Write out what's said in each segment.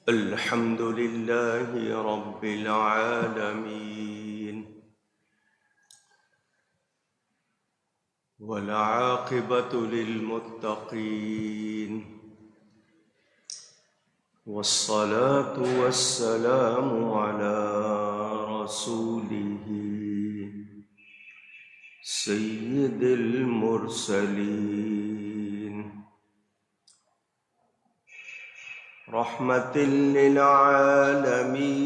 الحمد لله رب العالمين والعاقبة للمتقين والصلاة والسلام على رسوله سيد المرسلين رحمة للعالمين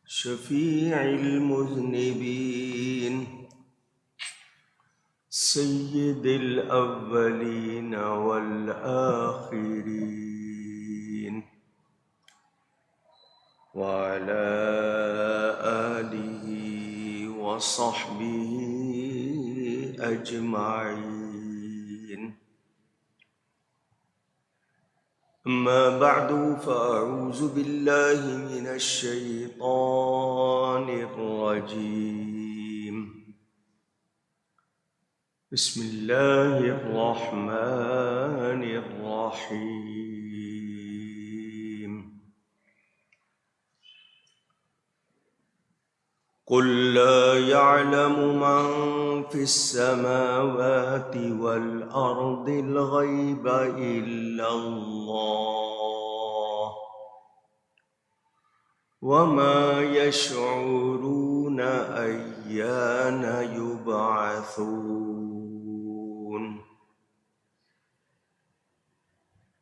شفيع المذنبين سيد الأولين والآخرين وعلى آله وصحبه أجمعين. أما بعد فأعوذ بالله من الشيطان الرجيم. بسم الله الرحمن الرحيم. قل لا يعلم من في السماوات والأرض الغيب إلا الله وما يشعرون أيان يبعثون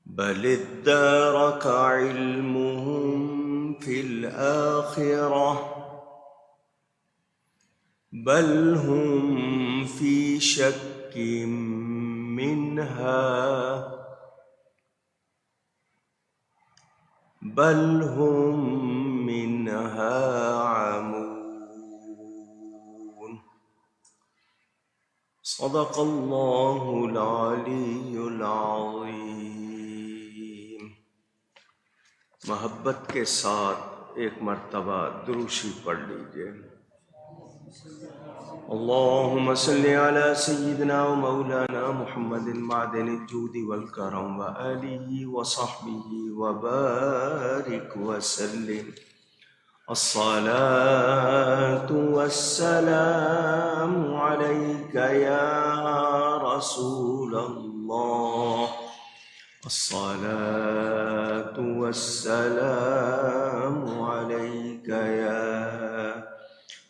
بل ادارك علمهم في الآخرة بل هم في شك منها بل هم منها عمون. صدق اللہ العلی العظیم. محبت کے ساتھ ایک مرتبہ دروشی پڑھ لیجیے. اللهم صل على سيدنا ومولانا محمد معدن الجود والكرم وآله وصحبه وبارك وسلم. الصلاة والسلام عليك يا رسول الله الصلاة والسلام عليك يا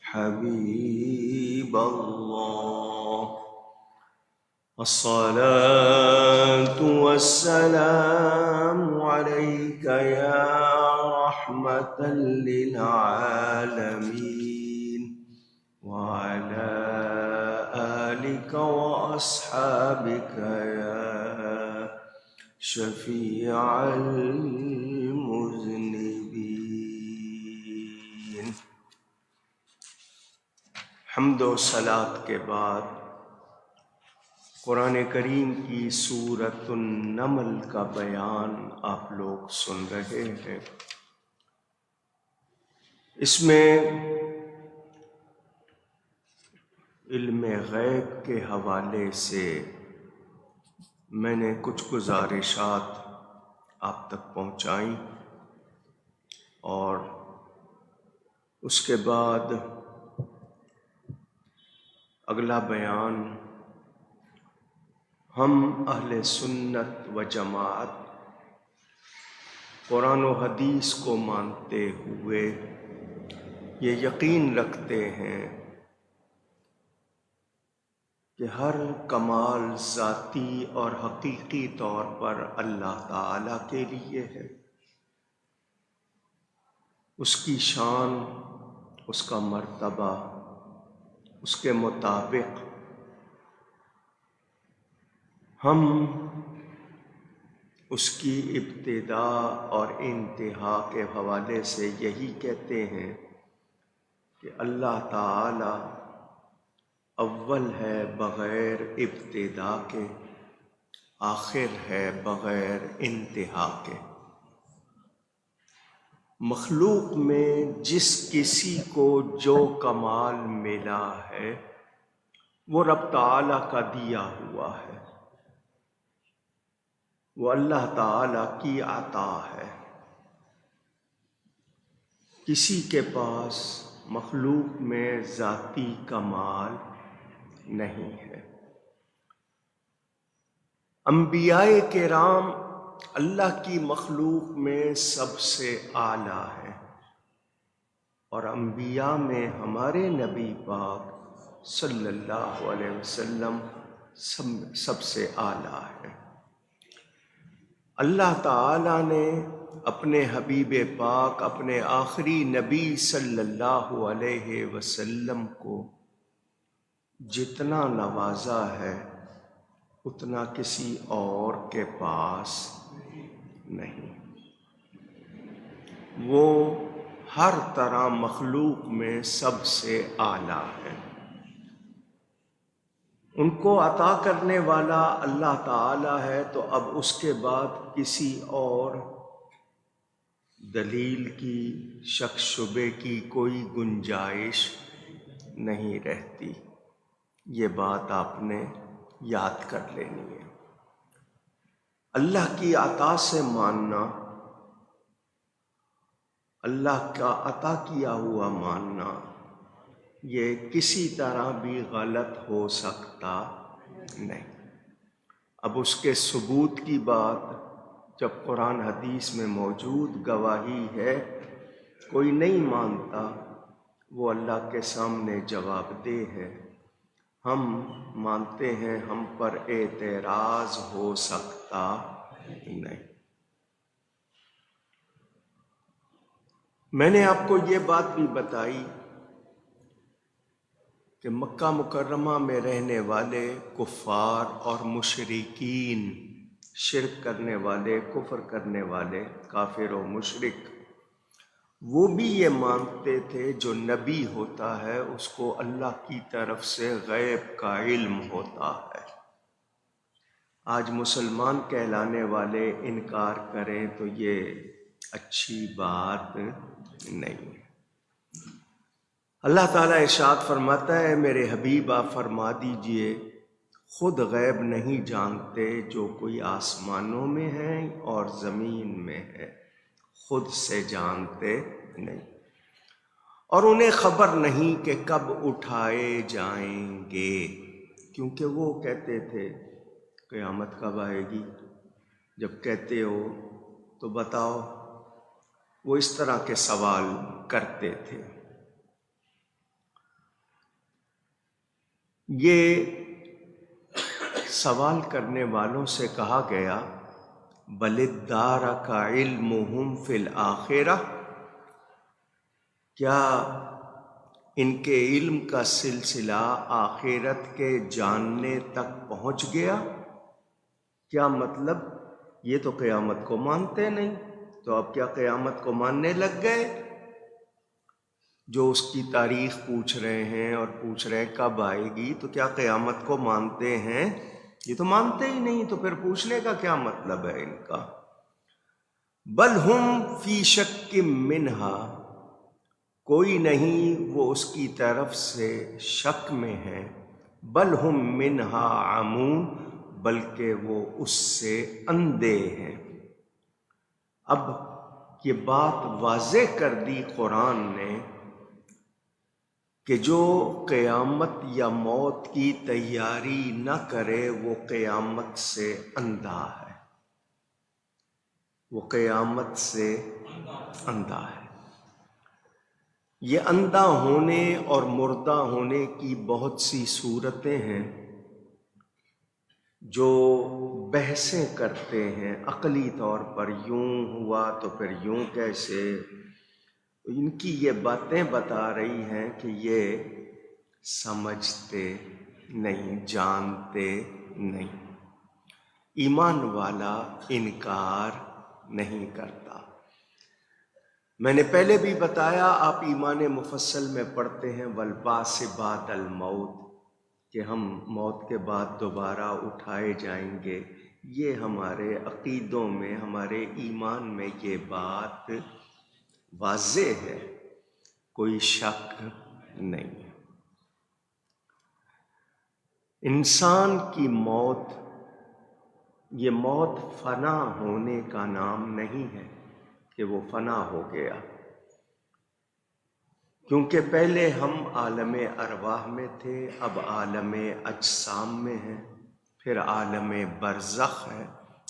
حبيب الله الصلاة والسلام عليك يا رحمة للعالمين وعلى آلك وأصحابك يا شفيع المذنبين. حمد و صلاۃ کے بعد قرآن کریم کی سورۃ النمل کا بیان آپ لوگ سن رہے ہیں. اس میں علم غیب کے حوالے سے میں نے کچھ گزارشات آپ تک پہنچائیں اور اس کے بعد اگلا بیان ہم اہل سنت و جماعت قرآن و حدیث کو مانتے ہوئے یہ یقین رکھتے ہیں کہ ہر کمال ذاتی اور حقیقی طور پر اللہ تعالیٰ کے لیے ہے. اس کی شان، اس کا مرتبہ، اس کے مطابق ہم اس کی ابتدا اور انتہا کے حوالے سے یہی کہتے ہیں کہ اللہ تعالی اول ہے بغیر ابتدا کے، آخر ہے بغیر انتہا کے. مخلوق میں جس کسی کو جو کمال ملا ہے وہ رب تعالیٰ کا دیا ہوا ہے. وہ اللہ تعالی کی عطا ہے۔ کسی کے پاس مخلوق میں ذاتی کمال نہیں ہے۔ انبیاء کرام اللہ کی مخلوق میں سب سے اعلیٰ ہے، اور انبیاء میں ہمارے نبی پاک صلی اللہ علیہ وسلم سب سے اعلیٰ ہے۔ اللہ تعالیٰ نے اپنے حبیب پاک، اپنے آخری نبی صلی اللہ علیہ وسلم کو جتنا نوازا ہے اتنا کسی اور کے پاس نہیں۔ وہ ہر طرح مخلوق میں سب سے اعلیٰ ہے۔ ان کو عطا کرنے والا اللہ تعالی ہے، تو اب اس کے بعد کسی اور دلیل کی، شک شبے کی کوئی گنجائش نہیں رہتی۔ یہ بات آپ نے یاد کر لینی ہے۔ اللہ کی عطا سے ماننا، اللہ کا عطا کیا ہوا ماننا، یہ کسی طرح بھی غلط ہو سکتا نہیں۔ اب اس کے ثبوت کی بات جب قرآن حدیث میں موجود گواہی ہے، کوئی نہیں مانتا، وہ اللہ کے سامنے جواب دہ ہے۔ ہم مانتے ہیں، ہم پر اعتراض ہو سکتا نہیں۔ میں نے آپ کو یہ بات بھی بتائی کہ مکہ مکرمہ میں رہنے والے کفار اور مشرکین، شرک کرنے والے، کفر کرنے والے، کافر و مشرک، وہ بھی یہ مانتے تھے جو نبی ہوتا ہے اس کو اللہ کی طرف سے غیب کا علم ہوتا ہے۔ آج مسلمان کہلانے والے انکار کریں تو یہ اچھی بات نہیں۔ اللہ تعالیٰ ارشاد فرماتا ہے، میرے حبیب آپ فرما دیجئے، خود غیب نہیں جانتے جو کوئی آسمانوں میں ہے اور زمین میں ہے، خود سے جانتے نہیں، اور انہیں خبر نہیں کہ کب اٹھائے جائیں گے، کیونکہ وہ کہتے تھے قیامت کب آئے گی؟ جب کہتے ہو تو بتاؤ۔ وہ اس طرح کے سوال کرتے تھے۔ یہ سوال کرنے والوں سے کہا گیا، بل ادارک علمہم فی الآخرہ، کیا ان کے علم کا سلسلہ آخرت کے جاننے تک پہنچ گیا؟ کیا مطلب؟ یہ تو قیامت کو مانتے نہیں، تو اب کیا قیامت کو ماننے لگ گئے؟ جو اس کی تاریخ پوچھ رہے ہیں اور پوچھ رہے ہیں کب آئے گی، تو کیا قیامت کو مانتے ہیں؟ یہ تو مانتے ہی نہیں، تو پھر پوچھنے کا کیا مطلب ہے ان کا؟ بل ہم فی شک منہا، کوئی نہیں وہ اس کی طرف سے شک میں ہے، بل ہم منہا عمون، بلکہ وہ اس سے اندھے ہیں۔ اب یہ بات واضح کر دی قرآن نے کہ جو قیامت یا موت کی تیاری نہ کرے وہ قیامت سے اندھا ہے، وہ قیامت سے اندھا ہے۔ یہ اندھا ہونے اور مردہ ہونے کی بہت سی صورتیں ہیں جو بحثیں کرتے ہیں عقلی طور پر، یوں ہوا تو پھر یوں کیسے؟ ان کی یہ باتیں بتا رہی ہیں کہ یہ سمجھتے نہیں، جانتے نہیں۔ ایمان والا انکار نہیں کرتا۔ میں نے پہلے بھی بتایا، آپ ایمان مفصل میں پڑھتے ہیں والبعث بعد الموت، کہ ہم موت کے بعد دوبارہ اٹھائے جائیں گے۔ یہ ہمارے عقیدوں میں، ہمارے ایمان میں یہ بات واضح ہے، کوئی شک نہیں۔ انسان کی موت یہ موت فنا ہونے کا نام نہیں ہے کہ وہ فنا ہو گیا، کیونکہ پہلے ہم عالم ارواح میں تھے، اب عالم اجسام میں ہیں، پھر عالم برزخ ہے،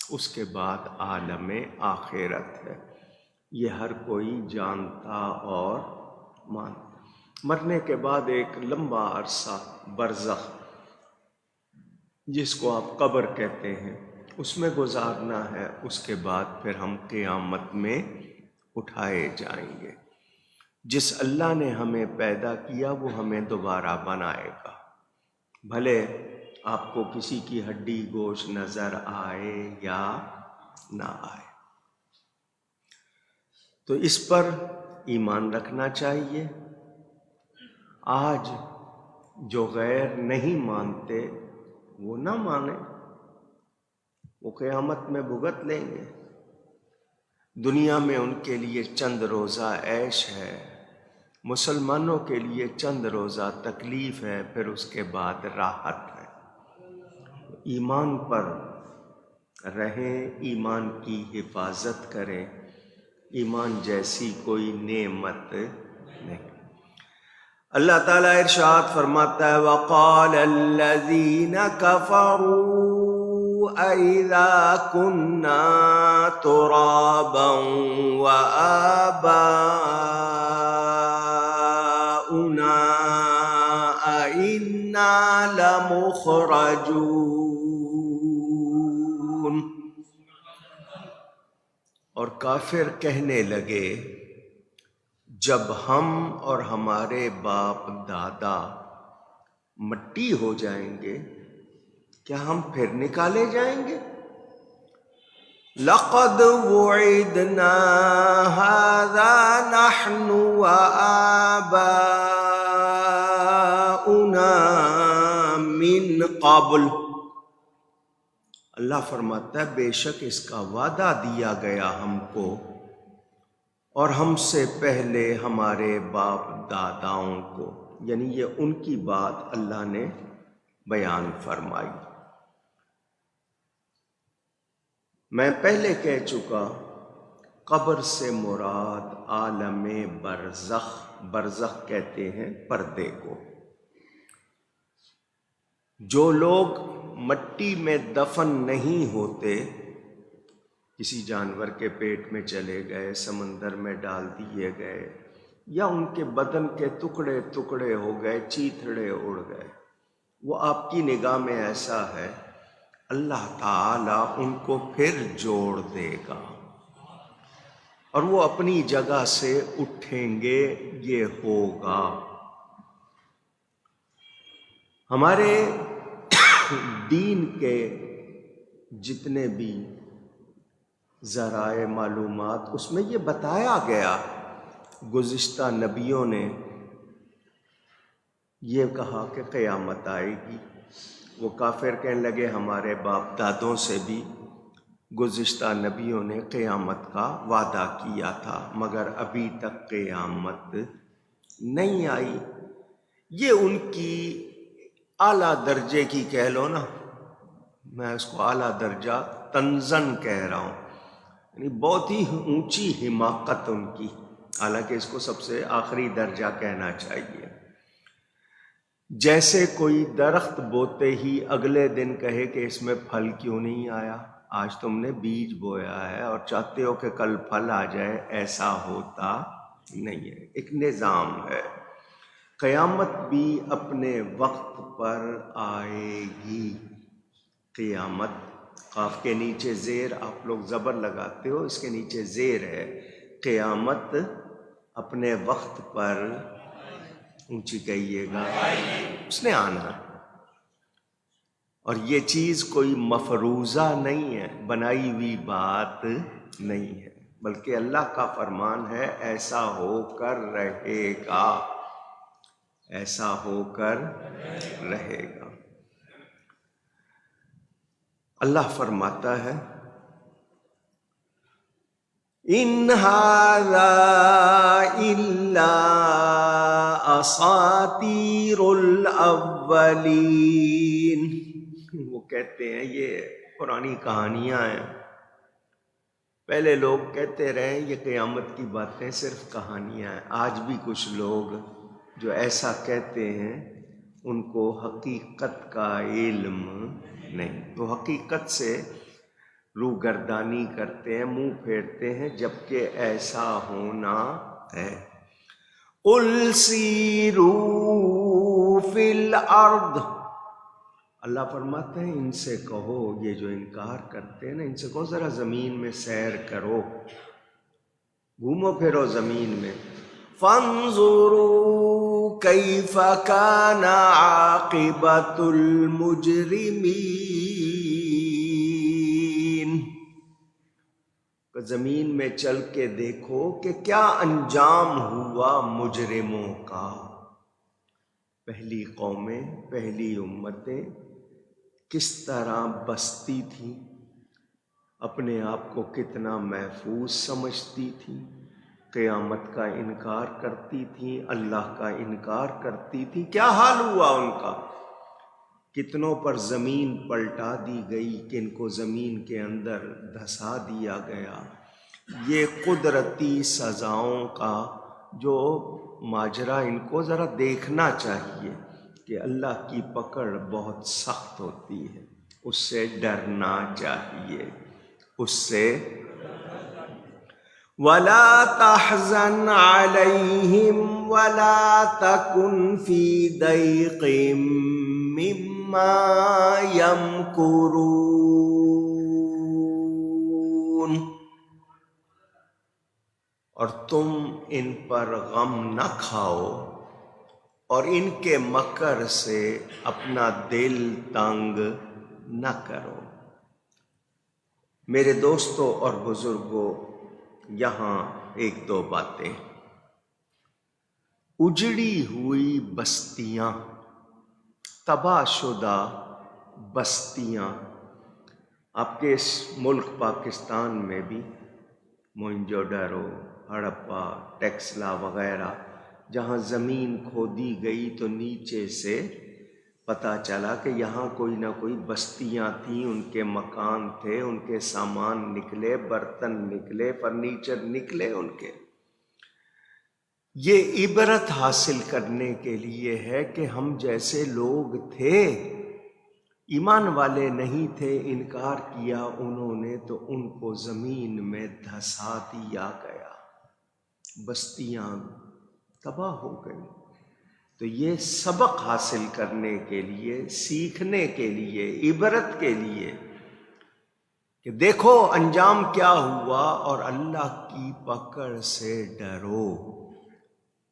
اس کے بعد عالم آخرت ہے۔ یہ ہر کوئی جانتا اور مانتا۔ مرنے کے بعد ایک لمبا عرصہ برزخ، جس کو آپ قبر کہتے ہیں، اس میں گزارنا ہے، اس کے بعد پھر ہم قیامت میں اٹھائے جائیں گے۔ جس اللہ نے ہمیں پیدا کیا وہ ہمیں دوبارہ بنائے گا، بھلے آپ کو کسی کی ہڈی گوشت نظر آئے یا نہ آئے۔ تو اس پر ایمان رکھنا چاہیے۔ آج جو غیر نہیں مانتے وہ نہ مانیں، وہ قیامت میں بھگت لیں گے۔ دنیا میں ان کے لیے چند روزہ عیش ہے، مسلمانوں کے لیے چند روزہ تکلیف ہے، پھر اس کے بعد راحت ہے۔ ایمان پر رہیں، ایمان کی حفاظت کریں، ایمان جیسی کوئی نعمت نہیں۔ اللہ تعالیٰ ارشاد فرماتا ہے وَقَالَ الَّذِينَ كَفَرُوا أَإِذَا كُنَّا تُرَابًا وَآبَاؤُنَا أَإِنَّا لَمُخْرَجُونَ۔ اور کافر کہنے لگے جب ہم اور ہمارے باپ دادا مٹی ہو جائیں گے کیا ہم پھر نکالے جائیں گے؟ لَقَدْ وُعِدْنَا هَذَا نَحْنُ وَآبَاؤُنَا مِنْ قَبْلُ۔ اللہ فرماتا ہے بے شک اس کا وعدہ دیا گیا ہم کو اور ہم سے پہلے ہمارے باپ داداؤں کو، یعنی یہ ان کی بات اللہ نے بیان فرمائی۔ میں پہلے کہہ چکا، قبر سے مراد عالم برزخ، برزخ کہتے ہیں پردے کو۔ جو لوگ مٹی میں دفن نہیں ہوتے، کسی جانور کے پیٹ میں چلے گئے، سمندر میں ڈال دیے گئے، یا ان کے بدن کے ٹکڑے ٹکڑے ہو گئے، چیتھڑے اڑ گئے، وہ آپ کی نگاہ میں ایسا ہے، اللہ تعالیٰ ان کو پھر جوڑ دے گا اور وہ اپنی جگہ سے اٹھیں گے، یہ ہوگا۔ ہمارے دین کے جتنے بھی ذرائع معلومات اس میں یہ بتایا گیا، گزشتہ نبیوں نے یہ کہا کہ قیامت آئے گی۔ وہ کافر کہنے لگے ہمارے باپ دادوں سے بھی گزشتہ نبیوں نے قیامت کا وعدہ کیا تھا، مگر ابھی تک قیامت نہیں آئی۔ یہ ان کی اعلیٰ درجے کی کہہ لو نا، میں اس کو اعلیٰ درجہ تنزن کہہ رہا ہوں، یعنی بہت ہی اونچی حماقت ان کی، حالانکہ اس کو سب سے آخری درجہ کہنا چاہیے۔ جیسے کوئی درخت بوتے ہی اگلے دن کہے کہ اس میں پھل کیوں نہیں آیا، آج تم نے بیج بویا ہے اور چاہتے ہو کہ کل پھل آ جائے، ایسا ہوتا نہیں ہے، ایک نظام ہے۔ قیامت بھی اپنے وقت پر آئے گی۔ قیامت، قاف کے نیچے زیر، آپ لوگ زبر لگاتے ہو، اس کے نیچے زیر ہے، قیامت اپنے وقت پر، اونچی کہیے گا، اس نے آنا ہے۔ اور یہ چیز کوئی مفروضہ نہیں ہے، بنائی ہوئی بات نہیں ہے، بلکہ اللہ کا فرمان ہے ایسا ہو کر رہے گا، ایسا ہو کر رہے گا۔ اللہ فرماتا ہے ان ھذا الا اساطیر الاولین، وہ کہتے ہیں یہ پرانی کہانیاں ہیں. پہلے لوگ کہتے رہے یہ قیامت کی باتیں صرف کہانیاں ہیں. آج بھی کچھ لوگ جو ایسا کہتے ہیں ان کو حقیقت کا علم نہیں. وہ حقیقت سے روگردانی کرتے ہیں، منہ پھیرتے ہیں، جبکہ ایسا ہونا ہے. قُلْ سِیرُوا فِی الْأَرْضِ، اللہ فرماتے ہیں ان سے کہو، یہ جو انکار کرتے ہیں نا، ان سے کہو ذرا زمین میں سیر کرو، گھومو پھرو زمین میں. فَانظُرُوا كَيْفَ كَانَ عَاقِبَةُ الْمُجْرِمِينَ، زمین میں چل کے دیکھو کہ کیا انجام ہوا مجرموں کا. پہلی قومیں، پہلی امتیں کس طرح بستی تھیں، اپنے آپ کو کتنا محفوظ سمجھتی تھیں، قیامت کا انکار کرتی تھیں، اللہ کا انکار کرتی تھیں. کیا حال ہوا ان کا؟ کتنوں پر زمین پلٹا دی گئی، کن کو زمین کے اندر دھسا دیا گیا. یہ قدرتی سزاؤں کا جو ماجرا ان کو ذرا دیکھنا چاہیے کہ اللہ کی پکڑ بہت سخت ہوتی ہے، اس سے ڈرنا چاہیے، اس سے. وَلَا تَحْزَنْ عَلَيْهِمْ وَلَا تَكُنْ فِي ضَيْقٍ مِّمَّا يَمْكُرُونَ، اور تم ان پر غم نہ کھاؤ اور ان کے مکر سے اپنا دل تنگ نہ کرو. میرے دوستوں اور بزرگوں، یہاں ایک دو باتیں. اجڑی ہوئی بستیاں، تباہ شدہ بستیاں، آپ کے اس ملک پاکستان میں بھی موئنجو ڈارو، ہڑپا، ٹیکسلا وغیرہ، جہاں زمین کھودی گئی تو نیچے سے پتہ چلا کہ یہاں کوئی نہ کوئی بستیاں تھیں، ان کے مکان تھے، ان کے سامان نکلے، برتن نکلے، فرنیچر نکلے ان کے. یہ عبرت حاصل کرنے کے لیے ہے کہ ہم جیسے لوگ تھے، ایمان والے نہیں تھے، انکار کیا انہوں نے تو ان کو زمین میں دھسا دیا گیا، بستیاں تباہ ہو گئی. تو یہ سبق حاصل کرنے کے لیے، سیکھنے کے لیے، عبرت کے لیے کہ دیکھو انجام کیا ہوا اور اللہ کی پکڑ سے ڈرو،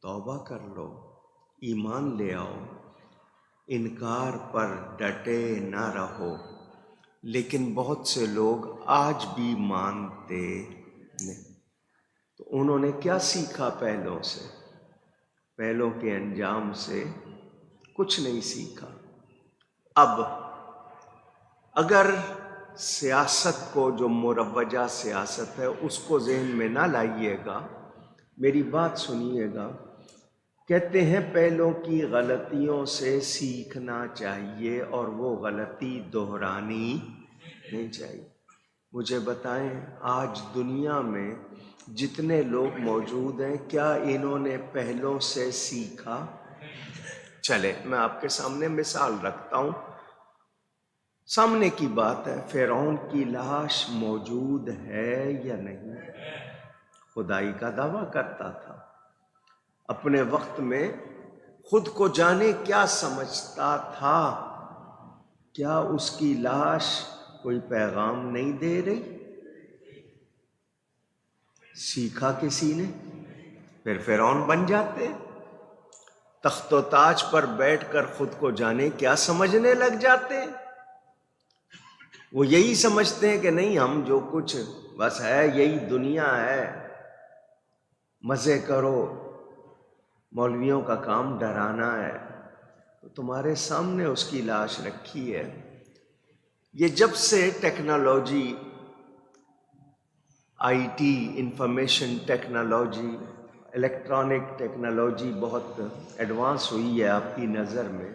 توبہ کر لو، ایمان لے آؤ، انکار پر ڈٹے نہ رہو. لیکن بہت سے لوگ آج بھی مانتے نہیں. تو انہوں نے کیا سیکھا پہلوں سے؟ پہلوں کے انجام سے کچھ نہیں سیکھا. اب اگر سیاست کو، جو مروجہ سیاست ہے، اس کو ذہن میں نہ لائیے گا، میری بات سنیے گا. کہتے ہیں پہلوں کی غلطیوں سے سیکھنا چاہیے اور وہ غلطی دہرانی نہیں چاہیے. مجھے بتائیں آج دنیا میں جتنے لوگ موجود ہیں، کیا انہوں نے پہلوں سے سیکھا؟ چلے میں آپ کے سامنے مثال رکھتا ہوں، سامنے کی بات ہے. فرعون کی لاش موجود ہے یا نہیں؟ خدائی کا دعویٰ کرتا تھا، اپنے وقت میں خود کو جانے کیا سمجھتا تھا. کیا اس کی لاش کوئی پیغام نہیں دے رہی؟ سیکھا کسی نے؟ پھر فرعون بن جاتے. تخت و تاج پر بیٹھ کر خود کو جانے کیا سمجھنے لگ جاتے. وہ یہی سمجھتے ہیں کہ نہیں، ہم جو کچھ بس ہے یہی دنیا ہے، مزے کرو، مولویوں کا کام ڈرانا ہے. تو تمہارے سامنے اس کی لاش رکھی ہے. یہ جب سے technology, I T, information technology, electronic technology بہت ایڈوانس ہوئی ہے آپ کی نظر میں،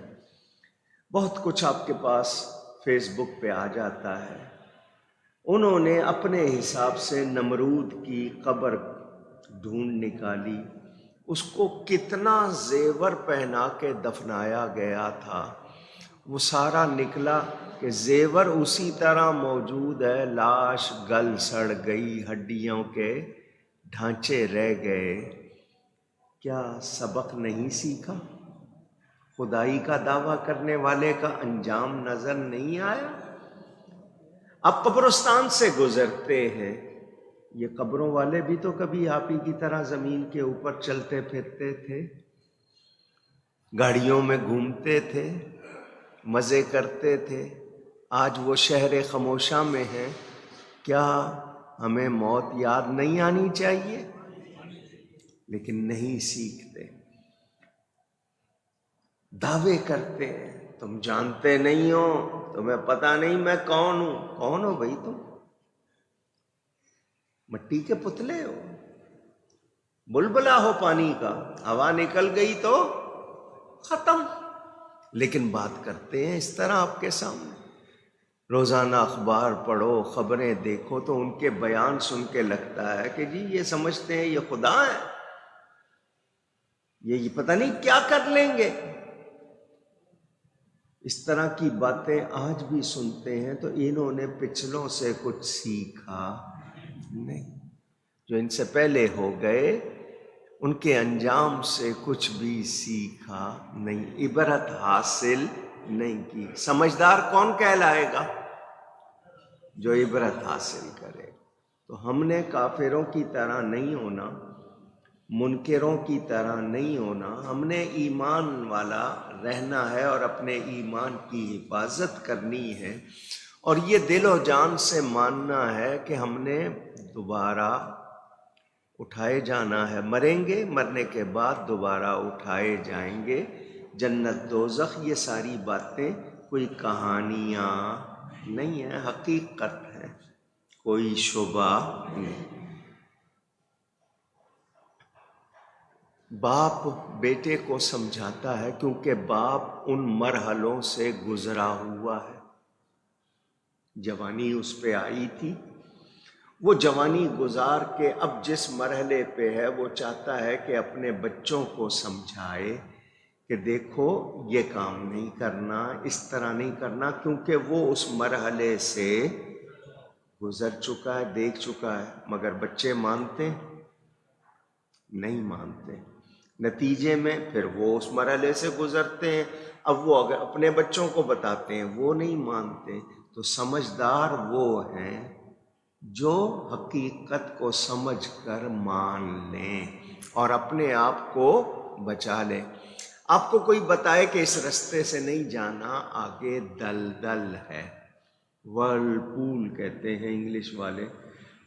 بہت کچھ آپ کے پاس فیس بک پہ آ جاتا ہے. انہوں نے اپنے حساب سے نمرود کی قبر ڈھونڈ نکالی، اس کو کتنا زیور پہنا کے دفنایا گیا تھا وہ سارا نکلا کہ زیور اسی طرح موجود ہے، لاش گل سڑ گئی، ہڈیوں کے ڈھانچے رہ گئے۔ کیا سبق نہیں سیکھا؟ خدائی کا دعویٰ کرنے والے کا انجام نظر نہیں آیا؟ اب قبرستان سے گزرتے ہیں، یہ قبروں والے بھی تو کبھی آپ ہی کی طرح زمین کے اوپر چلتے پھرتے تھے، گاڑیوں میں گھومتے تھے، مزے کرتے تھے۔ آج وہ شہر خاموشاں میں ہیں، کیا ہمیں موت یاد نہیں آنی چاہیے؟ لیکن نہیں سیکھتے، دعوے کرتے ہیں تم جانتے نہیں ہو، تمہیں پتہ نہیں میں کون ہوں۔ کون ہو بھائی تم؟ مٹی کے پتلے ہو، بلبلا ہو پانی کا، ہوا نکل گئی تو ختم۔ لیکن بات کرتے ہیں اس طرح آپ کے سامنے۔ روزانہ اخبار پڑھو، خبریں دیکھو تو ان کے بیان سن کے لگتا ہے کہ جی یہ سمجھتے ہیں یہ خدا ہے، یہ پتہ نہیں کیا کر لیں گے۔ اس طرح کی باتیں آج بھی سنتے ہیں تو انہوں نے پچھلوں سے کچھ سیکھا نہیں، جو ان سے پہلے ہو گئے ان کے انجام سے کچھ بھی سیکھا نہیں، عبرت حاصل نہیں کی۔ سمجھدار کون کہلائے گا؟ جو عبرت حاصل کرے۔ تو ہم نے کافروں کی طرح نہیں ہونا، منکروں کی طرح نہیں ہونا، ہم نے ایمان والا رہنا ہے اور اپنے ایمان کی حفاظت کرنی ہے، اور یہ دل و جان سے ماننا ہے کہ ہم نے دوبارہ اٹھائے جانا ہے، مریں گے، مرنے کے بعد دوبارہ اٹھائے جائیں گے۔ جنت دوزخ یہ ساری باتیں کوئی کہانیاں نہیں ہیں، حقیقت ہے، کوئی شبہ نہیں۔ باپ بیٹے کو سمجھاتا ہے کیونکہ باپ ان مرحلوں سے گزرا ہوا ہے۔ جوانی اس پہ آئی تھی، وہ جوانی گزار کے اب جس مرحلے پہ ہے وہ چاہتا ہے کہ اپنے بچوں کو سمجھائے کہ دیکھو یہ کام نہیں کرنا، اس طرح نہیں کرنا، کیونکہ وہ اس مرحلے سے گزر چکا ہے، دیکھ چکا ہے۔ مگر بچے مانتے نہیں مانتے، نتیجے میں پھر وہ اس مرحلے سے گزرتے ہیں۔ اب وہ اگر اپنے بچوں کو بتاتے ہیں وہ نہیں مانتے، تو سمجھدار وہ ہیں جو حقیقت کو سمجھ کر مان لیں اور اپنے آپ کو بچا لیں۔ آپ کو کوئی بتائے کہ اس رستے سے نہیں جانا، آگے دلدل ہے، ورلپول کہتے ہیں انگلش والے،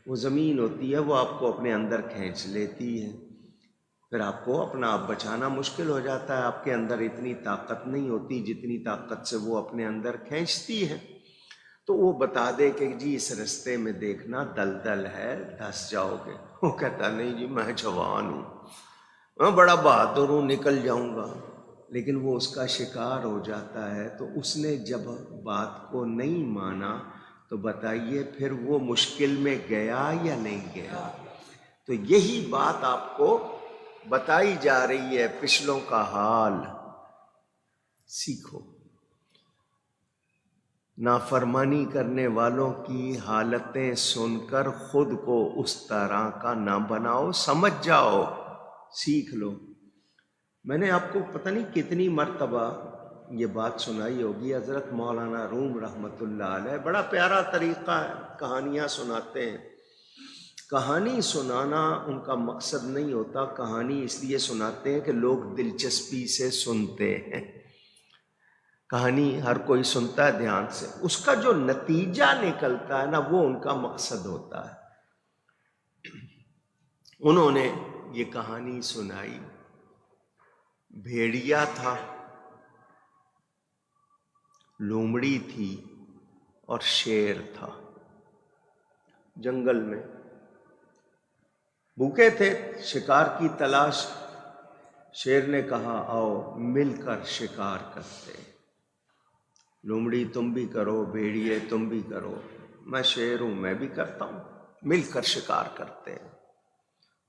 وہ زمین ہوتی ہے، وہ آپ کو اپنے اندر کھینچ لیتی ہے، پھر آپ کو اپنا آپ بچانا مشکل ہو جاتا ہے، آپ کے اندر اتنی طاقت نہیں ہوتی جتنی طاقت سے وہ اپنے اندر کھینچتی ہے۔ تو وہ بتا دے کہ جی اس رستے میں دیکھنا دلدل ہے، دھس جاؤ گے۔ وہ کہتا نہیں جی میں جوان ہوں، میں بڑا بہادر ہوں، نکل جاؤں گا، لیکن وہ اس کا شکار ہو جاتا ہے۔ تو اس نے جب بات کو نہیں مانا تو بتائیے پھر وہ مشکل میں گیا یا نہیں گیا؟ تو یہی بات آپ کو بتائی جا رہی ہے، پچھلوں کا حال سیکھو، نافرمانی کرنے والوں کی حالتیں سن کر خود کو اس طرح کا نہ بناؤ، سمجھ جاؤ، سیکھ لو۔ میں نے آپ کو پتہ نہیں کتنی مرتبہ یہ بات سنائی ہوگی، حضرت مولانا روم رحمۃ اللہ علیہ بڑا پیارا طریقہ ہے، کہانیاں سناتے ہیں۔ کہانی سنانا ان کا مقصد نہیں ہوتا، کہانی اس لیے سناتے ہیں کہ لوگ دلچسپی سے سنتے ہیں۔ کہانی ہر کوئی سنتا ہے دھیان سے، اس کا جو نتیجہ نکلتا ہے نا وہ ان کا مقصد ہوتا ہے۔ انہوں نے یہ کہانی سنائی، بھیڑیا تھا، لومڑی تھی اور شیر تھا، جنگل میں بھوکے تھے، شکار کی تلاش۔ شیر نے کہا آؤ مل کر شکار کرتے، لومڑی تم بھی کرو، بھیڑیے تم بھی کرو۔ میں شیر ہوں، میں بھی کرتا ہوں، مل کر شکار کرتے ہیں۔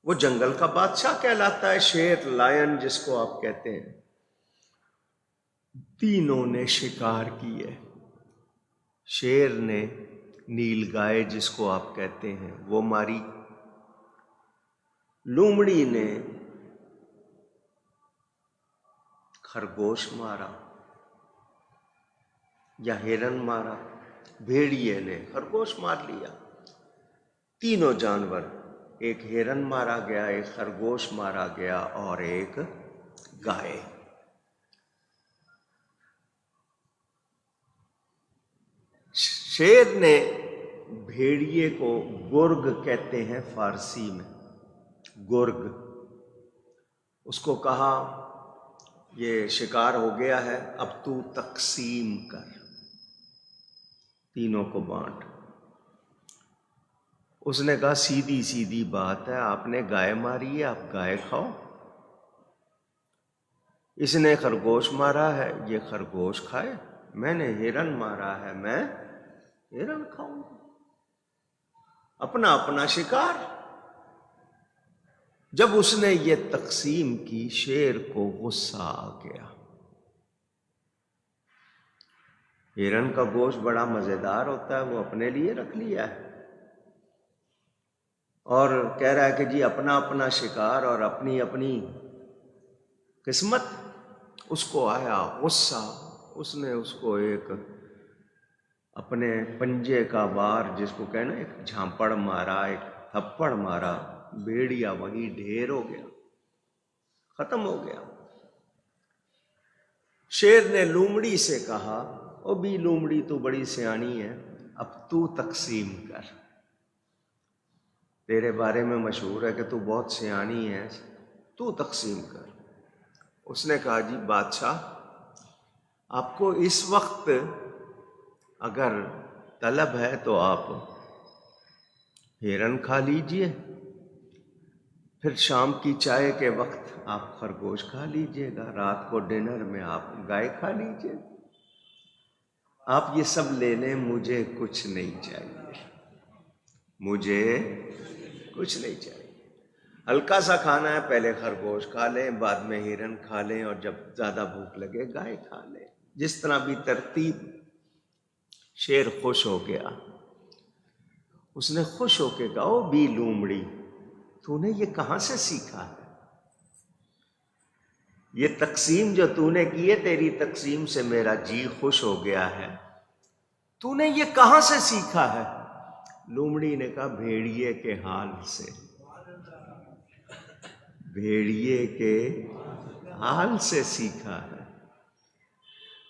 وہ جنگل کا بادشاہ کہلاتا ہے، شیر، لائن جس کو آپ کہتے ہیں۔ تینوں نے شکار کیے، شیر نے نیل گائے جس کو آپ کہتے ہیں وہ ماری، لومڑی نے خرگوش مارا یا ہرن مارا، بھیڑیے نے خرگوش مار لیا۔ تینوں جانور، ایک ہرن مارا گیا، ایک خرگوش مارا گیا اور ایک گائے۔ شیر نے بھیڑیے کو گرگ کہتے ہیں فارسی میں، گرگ، اس کو کہا یہ شکار ہو گیا ہے، اب تو تقسیم کر، تینوں کو بانٹ۔ اس نے کہا سیدھی سیدھی بات ہے، آپ نے گائے ماری ہے، آپ گائے کھاؤ۔ اس نے خرگوش مارا ہے، یہ خرگوش کھائے۔ میں نے ہرن مارا ہے، میں ہرن کھاؤں۔ اپنا اپنا شکار۔ جب اس نے یہ تقسیم کی، شیر کو غصہ آ گیا۔ ہرن کا گوشت بڑا مزیدار ہوتا ہے، وہ اپنے لیے رکھ لیا ہے اور کہہ رہا ہے کہ جی اپنا اپنا شکار اور اپنی اپنی قسمت۔ اس کو آیا غصہ، اس نے اس کو ایک اپنے پنجے کا وار جس کو کہنا، ایک جھانپڑ مارا، ایک تھپڑ مارا، بھیڑیا وہیں ڈھیر ہو گیا، ختم ہو گیا۔ شیر نے لومڑی سے کہا، او بھی لومڑی تو بڑی سیانی ہے، اب تو تقسیم کر، تیرے بارے میں مشہور ہے کہ تو بہت سیانی ہے، تو تقسیم کر۔ اس نے کہا جی بادشاہ، آپ کو اس وقت اگر طلب ہے تو آپ ہرن کھا لیجئے، پھر شام کی چائے کے وقت آپ خرگوش کھا لیجئے گا، رات کو ڈنر میں آپ گائے کھا لیجئے، آپ یہ سب لے لیں، مجھے کچھ نہیں چاہیے، مجھے کچھ نہیں چاہیے۔ ہلکا سا کھانا ہے، پہلے خرگوش کھا لیں، بعد میں ہرن کھا لیں، اور جب زیادہ بھوک لگے گائے کھا لیں، جس طرح بھی ترتیب۔ شیر خوش ہو گیا، اس نے خوش ہو کے کہا، او بھی لومڑی، تو نے یہ کہاں سے سیکھا ہے؟ یہ تقسیم جو تو نے کی ہے، تیری تقسیم سے میرا جی خوش ہو گیا ہے، تو نے یہ کہاں سے سیکھا ہے؟ لومڑی نے کہا بھیڑیے کے حال سے، بھیڑیے کے حال سے سیکھا ہے۔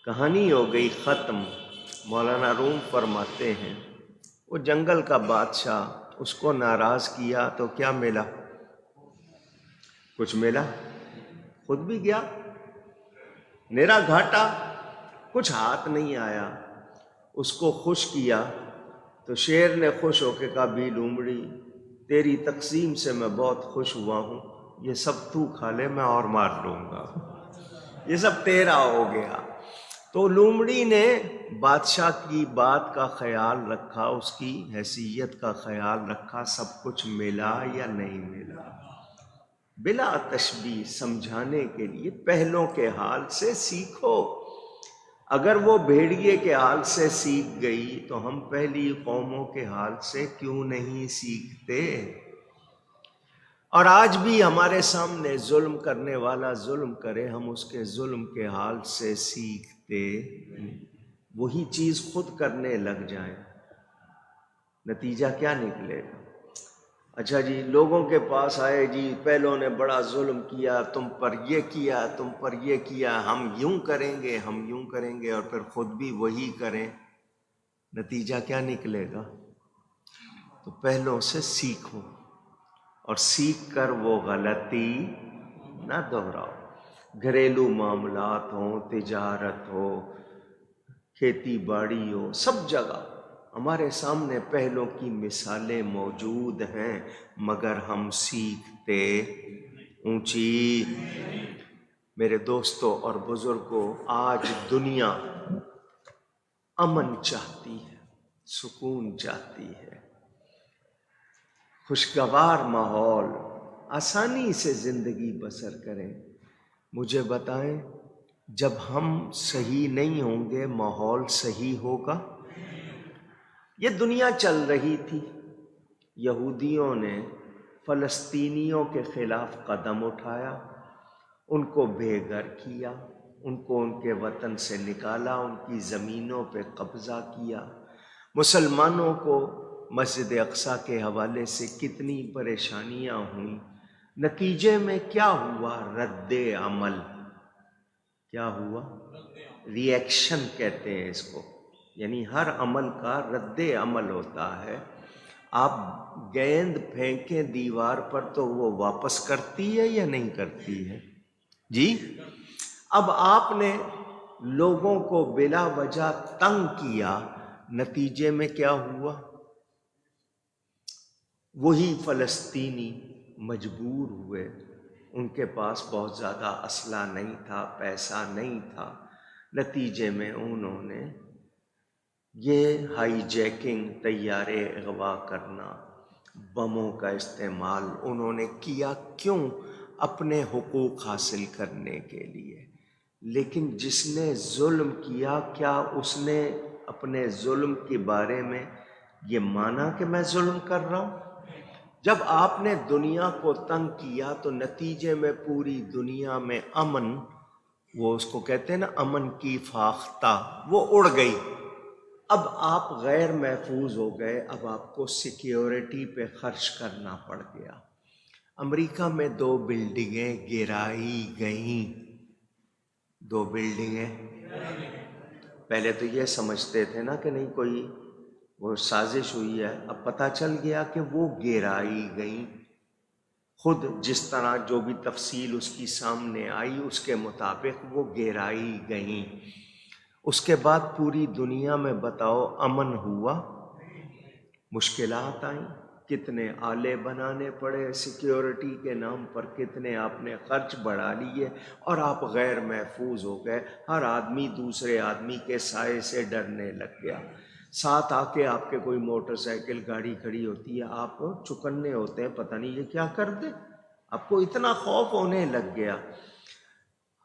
کہانی ہو گئی ختم۔ مولانا روم فرماتے ہیں وہ جنگل کا بادشاہ اس کو ناراض کیا تو کیا ملا؟ کچھ ملا؟ خود بھی گیا نرا گھاٹا، کچھ ہاتھ نہیں آیا۔ اس کو خوش کیا تو شیر نے خوش ہو کے کہا بھی لومڑی، تیری تقسیم سے میں بہت خوش ہوا ہوں، یہ سب تو کھا لے، میں اور مار لوں گا، یہ سب تیرا ہو گیا۔ تو لومڑی نے بادشاہ کی بات کا خیال رکھا، اس کی حیثیت کا خیال رکھا، سب کچھ ملا یا نہیں ملا، بلا تشبیہ، سمجھانے کے لیے پہلوں کے حال سے سیکھو۔ اگر وہ بھیڑیے کے حال سے سیکھ گئی تو ہم پہلی قوموں کے حال سے کیوں نہیں سیکھتے؟ اور آج بھی ہمارے سامنے ظلم کرنے والا ظلم کرے، ہم اس کے ظلم کے حال سے سیکھتے نہیں، وہی چیز خود کرنے لگ جائیں، نتیجہ کیا نکلے گا؟ اچھا جی، لوگوں کے پاس آئے، جی پہلوں نے بڑا ظلم کیا، تم پر یہ کیا، تم پر یہ کیا، ہم یوں کریں گے، ہم یوں کریں گے، اور پھر خود بھی وہی کریں، نتیجہ کیا نکلے گا؟ تو پہلوں سے سیکھو اور سیکھ کر وہ غلطی نہ دہراؤ۔ گھریلو معاملات ہوں، تجارت ہو، کھیتی باڑی ہو، سب جگہ ہمارے سامنے پہلوں کی مثالیں موجود ہیں، مگر ہم سیکھتے اونچی۔ میرے دوستوں اور بزرگوں، آج دنیا امن چاہتی ہے، سکون چاہتی ہے، خوشگوار ماحول، آسانی سے زندگی بسر کریں۔ مجھے بتائیں، جب ہم صحیح نہیں ہوں گے ماحول صحیح ہوگا؟ یہ دنیا چل رہی تھی، یہودیوں نے فلسطینیوں کے خلاف قدم اٹھایا، ان کو بے گھر کیا، ان کو ان کے وطن سے نکالا، ان کی زمینوں پہ قبضہ کیا۔ مسلمانوں کو مسجد اقصیٰ کے حوالے سے کتنی پریشانیاں ہوئیں، نتیجے میں کیا ہوا؟ رد عمل۔ کیا ہوا؟ ری ایکشن کہتے ہیں اس کو، یعنی ہر عمل کا رد عمل ہوتا ہے۔ آپ گیند پھینکیں دیوار پر تو وہ واپس کرتی ہے یا نہیں کرتی ہے؟ جی؟ اب آپ نے لوگوں کو بلا وجہ تنگ کیا، نتیجے میں کیا ہوا؟ وہی فلسطینی مجبور ہوئے، ان کے پاس بہت زیادہ اسلحہ نہیں تھا، پیسہ نہیں تھا، نتیجے میں انہوں نے یہ ہائی جیکنگ، طیارے اغوا کرنا، بموں کا استعمال انہوں نے کیا۔ کیوں؟ اپنے حقوق حاصل کرنے کے لیے۔ لیکن جس نے ظلم کیا، کیا اس نے اپنے ظلم کے بارے میں یہ مانا کہ میں ظلم کر رہا ہوں؟ جب آپ نے دنیا کو تنگ کیا تو نتیجے میں پوری دنیا میں امن، وہ اس کو کہتے ہیں نا امن کی فاختہ، وہ اڑ گئی۔ اب آپ غیر محفوظ ہو گئے، اب آپ کو سیکیورٹی پہ خرچ کرنا پڑ گیا۔ امریکہ میں 2 بلڈنگیں گرائی گئیں، 2 بلڈنگیں۔ پہلے تو یہ سمجھتے تھے نا کہ نہیں کوئی وہ سازش ہوئی ہے، اب پتہ چل گیا کہ وہ گرائی گئیں۔ خود جس طرح جو بھی تفصیل اس کی سامنے آئی اس کے مطابق وہ گرائی گئیں۔ اس کے بعد پوری دنیا میں بتاؤ امن ہوا؟ مشکلات آئیں، کتنے آلے بنانے پڑے سیکیورٹی کے نام پر، کتنے آپ نے خرچ بڑھا لیے، اور آپ غیر محفوظ ہو گئے۔ ہر آدمی دوسرے آدمی کے سائے سے ڈرنے لگ گیا۔ ساتھ آ کے آپ کے کوئی موٹر سائیکل گاڑی کھڑی ہوتی ہے، آپ چکنے ہوتے ہیں، پتہ نہیں یہ کیا کر دے، آپ کو اتنا خوف ہونے لگ گیا۔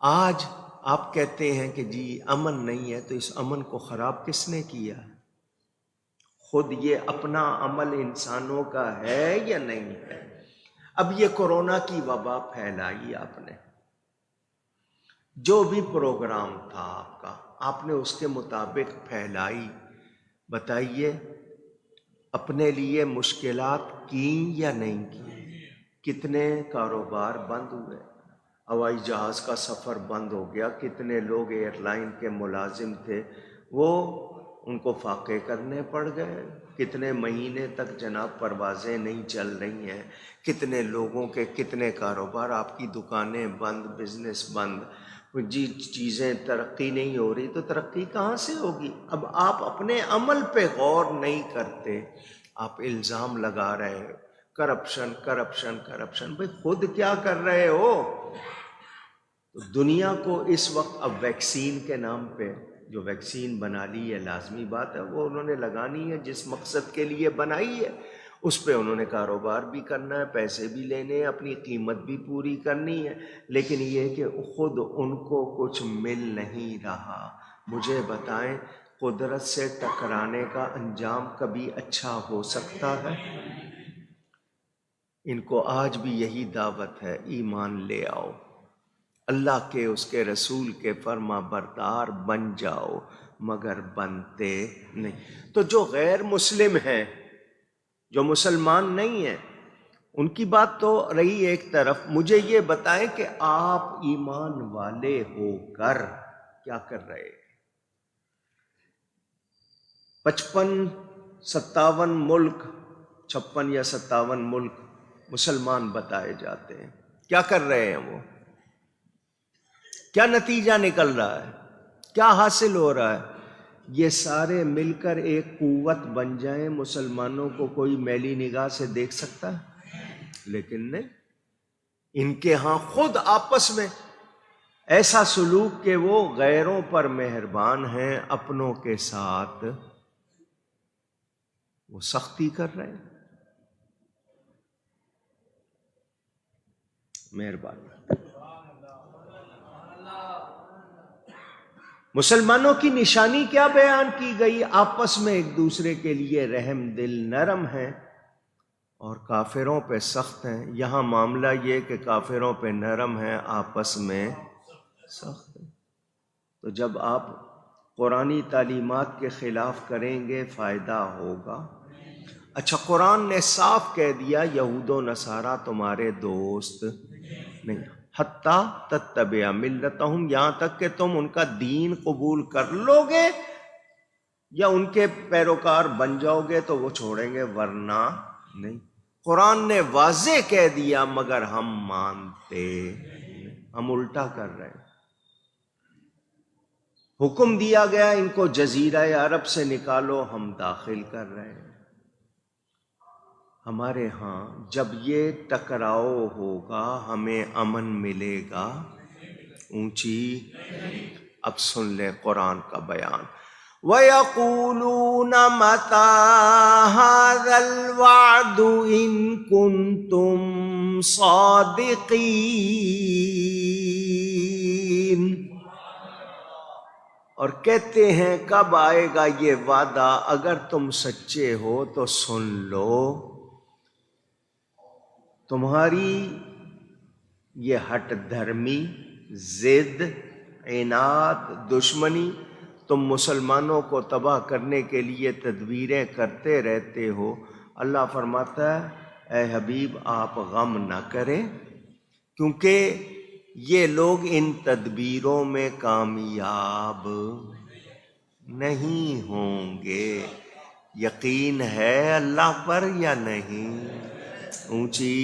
آج آپ کہتے ہیں کہ جی امن نہیں ہے، تو اس امن کو خراب کس نے کیا؟ خود یہ اپنا عمل انسانوں کا ہے یا نہیں ہے؟ اب یہ کورونا کی وبا پھیلائی آپ نے، جو بھی پروگرام تھا آپ نے اس کے مطابق پھیلائی۔ بتائیے اپنے لیے مشکلات کی یا نہیں کی؟ کتنے کاروبار بند ہوئے، ہوائی جہاز کا سفر بند ہو گیا، کتنے لوگ ایئر لائن کے ملازم تھے وہ ان کو فاقے کرنے پڑ گئے، کتنے مہینے تک جناب پروازیں نہیں چل رہی ہیں، کتنے لوگوں کے کتنے کاروبار، آپ کی دکانیں بند، بزنس بند۔ جی چیزیں ترقی نہیں ہو رہی تو ترقی کہاں سے ہوگی؟ اب آپ اپنے عمل پہ غور نہیں کرتے، آپ الزام لگا رہے ہیں کرپشن کرپشن کرپشن۔ بھئی خود کیا کر رہے ہو؟ دنیا کو اس وقت اب ویکسین کے نام پہ جو ویکسین بنا لی ہے، لازمی بات ہے وہ انہوں نے لگانی ہے، جس مقصد کے لیے بنائی ہے اس پہ انہوں نے کاروبار بھی کرنا ہے، پیسے بھی لینے ہیں، اپنی قیمت بھی پوری کرنی ہے، لیکن یہ کہ خود ان کو کچھ مل نہیں رہا۔ مجھے بتائیں قدرت سے ٹکرانے کا انجام کبھی اچھا ہو سکتا ہے؟ ان کو آج بھی یہی دعوت ہے، ایمان لے آؤ، اللہ کے اس کے رسول کے فرما بردار بن جاؤ، مگر بنتے نہیں۔ تو جو غیر مسلم ہیں، جو مسلمان نہیں ہیں، ان کی بات تو رہی ایک طرف، مجھے یہ بتائیں کہ آپ ایمان والے ہو کر کیا کر رہے ہیں؟ 57 ملک، 56 یا 57 ملک مسلمان بتائے جاتے ہیں، کیا کر رہے ہیں وہ؟ کیا نتیجہ نکل رہا ہے؟ کیا حاصل ہو رہا ہے؟ یہ سارے مل کر ایک قوت بن جائیں، مسلمانوں کو کوئی میلی نگاہ سے دیکھ سکتا ہے؟ لیکن نہیں، ان کے ہاں خود آپس میں ایسا سلوک کہ وہ غیروں پر مہربان ہیں، اپنوں کے ساتھ وہ سختی کر رہے ہیں. مہربانی. مسلمانوں کی نشانی کیا بیان کی گئی؟ آپس میں ایک دوسرے کے لیے رحم دل، نرم ہیں، اور کافروں پہ سخت ہیں. یہاں معاملہ یہ کہ کافروں پہ نرم ہیں، آپس میں سخت ہیں. تو جب آپ قرآنی تعلیمات کے خلاف کریں گے فائدہ ہوگا. اچھا، قرآن نے صاف کہہ دیا یہود و نصارہ تمہارے دوست نہیں، حتیٰ تتبع ملتہم، یہاں تک کہ تم ان کا دین قبول کر لو گے یا ان کے پیروکار بن جاؤ گے تو وہ چھوڑیں گے، ورنہ نہیں. قرآن نے واضح کہہ دیا مگر ہم مانتے نہیں، ہم الٹا کر رہے ہیں. حکم دیا گیا ان کو جزیرہ عرب سے نکالو، ہم داخل کر رہے ہیں. ہمارے ہاں جب یہ ٹکراؤ ہوگا ہمیں امن ملے گا. اونچی. اب سن لیں قرآن کا بیان. وَيَقُولُونَ مَتَىٰ هَٰذَا الْوَعْدُ إِن كُنتُمْ صَادِقِينَ. اور کہتے ہیں کب آئے گا یہ وعدہ؟ اگر تم سچے ہو تو سن لو. تمہاری یہ ہٹ دھرمی، ضد، عناد، دشمنی، تم مسلمانوں کو تباہ کرنے کے لیے تدبیریں کرتے رہتے ہو. اللہ فرماتا ہے اے حبیب آپ غم نہ کریں، کیونکہ یہ لوگ ان تدبیروں میں کامیاب نہیں ہوں گے. یقین ہے اللہ پر یا نہیں؟ اونچی.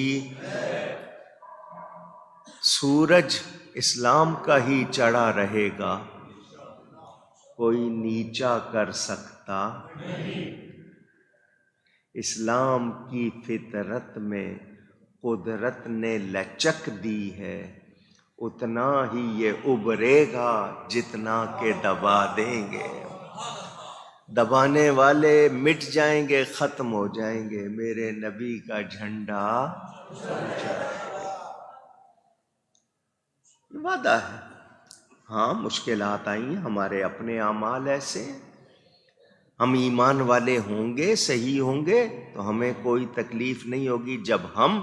سورج اسلام کا ہی چڑھا رہے گا، کوئی نیچا کر سکتا. اسلام کی فطرت میں قدرت نے لچک دی ہے، اتنا ہی یہ ابھرے گا جتنا کہ دبا دیں گے. دبانے والے مٹ جائیں گے، ختم ہو جائیں گے، میرے نبی کا جھنڈا اونچا رہے گا. یہ وعدہ ہے. ہاں مشکلات آئیں، ہمارے اپنے اعمال ایسے ہیں. ہم ایمان والے ہوں گے، صحیح ہوں گے تو ہمیں کوئی تکلیف نہیں ہوگی. جب ہم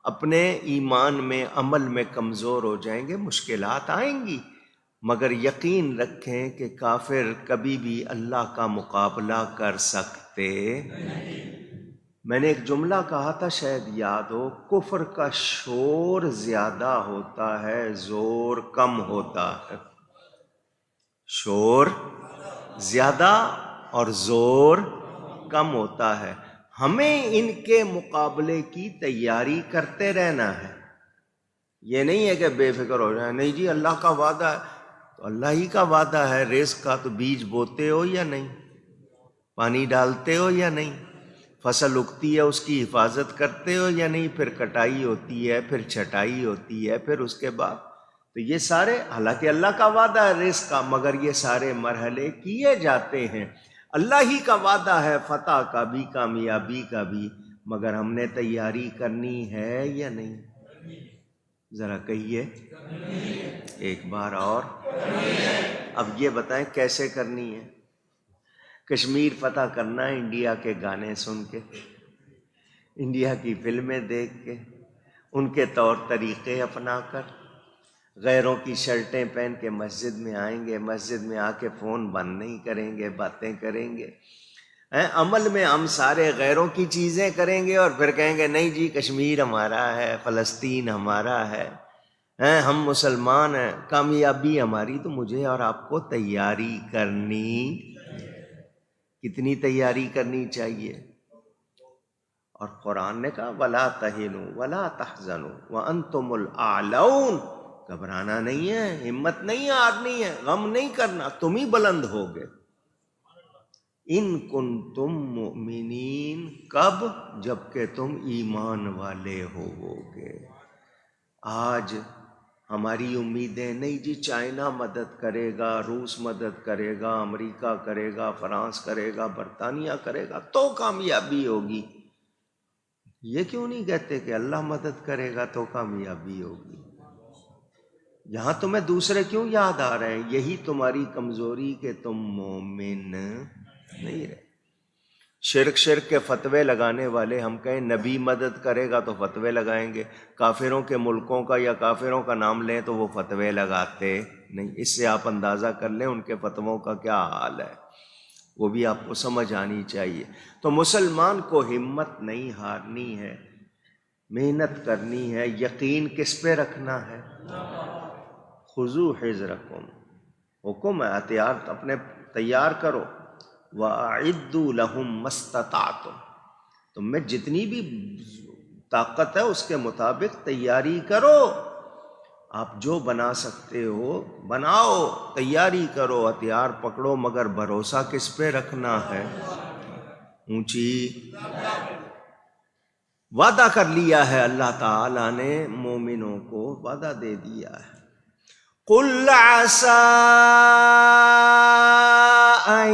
اپنے ایمان میں، عمل میں کمزور ہو جائیں گے مشکلات آئیں گی. مگر یقین رکھیں کہ کافر کبھی بھی اللہ کا مقابلہ کر سکتے. میں نے ایک جملہ کہا تھا شاید یاد ہو، کفر کا شور زیادہ ہوتا ہے، زور کم ہوتا ہے. شور زیادہ اور زور کم ہوتا ہے. ہمیں ان کے مقابلے کی تیاری کرتے رہنا ہے. یہ نہیں ہے کہ بے فکر ہو جائیں، نہیں جی اللہ کا وعدہ ہے تو اللہ ہی کا وعدہ ہے. رزق کا تو بیج بوتے ہو یا نہیں، پانی ڈالتے ہو یا نہیں، فصل اگتی ہے اس کی حفاظت کرتے ہو یا نہیں، پھر کٹائی ہوتی ہے، پھر چھٹائی ہوتی ہے، پھر اس کے بعد تو یہ سارے، حالانکہ اللہ کا وعدہ ہے رزق کا، مگر یہ سارے مرحلے کیے جاتے ہیں. اللہ ہی کا وعدہ ہے فتح کا بھی، کامیابی کا بھی، مگر ہم نے تیاری کرنی ہے یا نہیں؟ ذرا کہیے ایک بار اور. اب یہ بتائیں کیسے کرنی ہے؟ کشمیر فتح کرنا ہے انڈیا کے گانے سن کے، انڈیا کی فلمیں دیکھ کے، ان کے طور طریقے اپنا کر، غیروں کی شرٹیں پہن کے مسجد میں آئیں گے، مسجد میں آ کے فون بند نہیں کریں گے، باتیں کریں گے. عمل میں ہم سارے غیروں کی چیزیں کریں گے اور پھر کہیں گے نہیں جی کشمیر ہمارا ہے، فلسطین ہمارا ہے، ہم مسلمان ہیں، کامیابی ہماری. تو مجھے اور آپ کو تیاری کرنی، کتنی تیاری کرنی چاہیے؟ اور قرآن نے کہا وَلَا تَهِنُوا وَلَا تَحْزَنُوا وَأَنْتُمُ الْأَعْلَوْنَ. گھبرانا نہیں ہے، ہمت نہیں ہارنی ہے، غم نہیں کرنا، تم ہی بلند ہوگے. ان کنتم مؤمنین، کب؟ جب کہ تم ایمان والے ہوگے. آج ہماری امیدیں نہیں جی چائنا مدد کرے گا، روس مدد کرے گا، امریکہ کرے گا، فرانس کرے گا، برطانیہ کرے گا تو کامیابی ہوگی۔ یہ کیوں نہیں کہتے کہ اللہ مدد کرے گا تو کامیابی ہوگی؟ یہاں تمہیں دوسرے کیوں یاد آ رہے ہیں؟ یہی تمہاری کمزوری کہ تم مومن نہیں رہے۔ شرک کے فتوے لگانے والے ہم کہیں نبی مدد کرے گا تو فتوے لگائیں گے، کافروں کے ملکوں کا یا کافروں کا نام لیں تو وہ فتوے لگاتے نہیں۔ اس سے آپ اندازہ کر لیں ان کے فتووں کا کیا حال ہے، وہ بھی آپ کو سمجھ آنی چاہیے۔ تو مسلمان کو ہمت نہیں ہارنی ہے، محنت کرنی ہے، یقین کس پہ رکھنا ہے؟ خذوا حذرکم، حکم ہے ہتھیار اپنے تیار کرو، وَأَعِدُّوا لَهُم مَّا اسْتَطَعْتُمْ، تم میں جتنی بھی طاقت ہے اس کے مطابق تیاری کرو، آپ جو بنا سکتے ہو بناؤ، تیاری کرو، ہتھیار پکڑو، مگر بھروسہ کس پہ رکھنا ہے؟ اونچی وعدہ کر لیا ہے اللہ تعالیٰ نے، مومنوں کو وعدہ دے دیا ہے۔ قُلْ عَسَىٰ أَن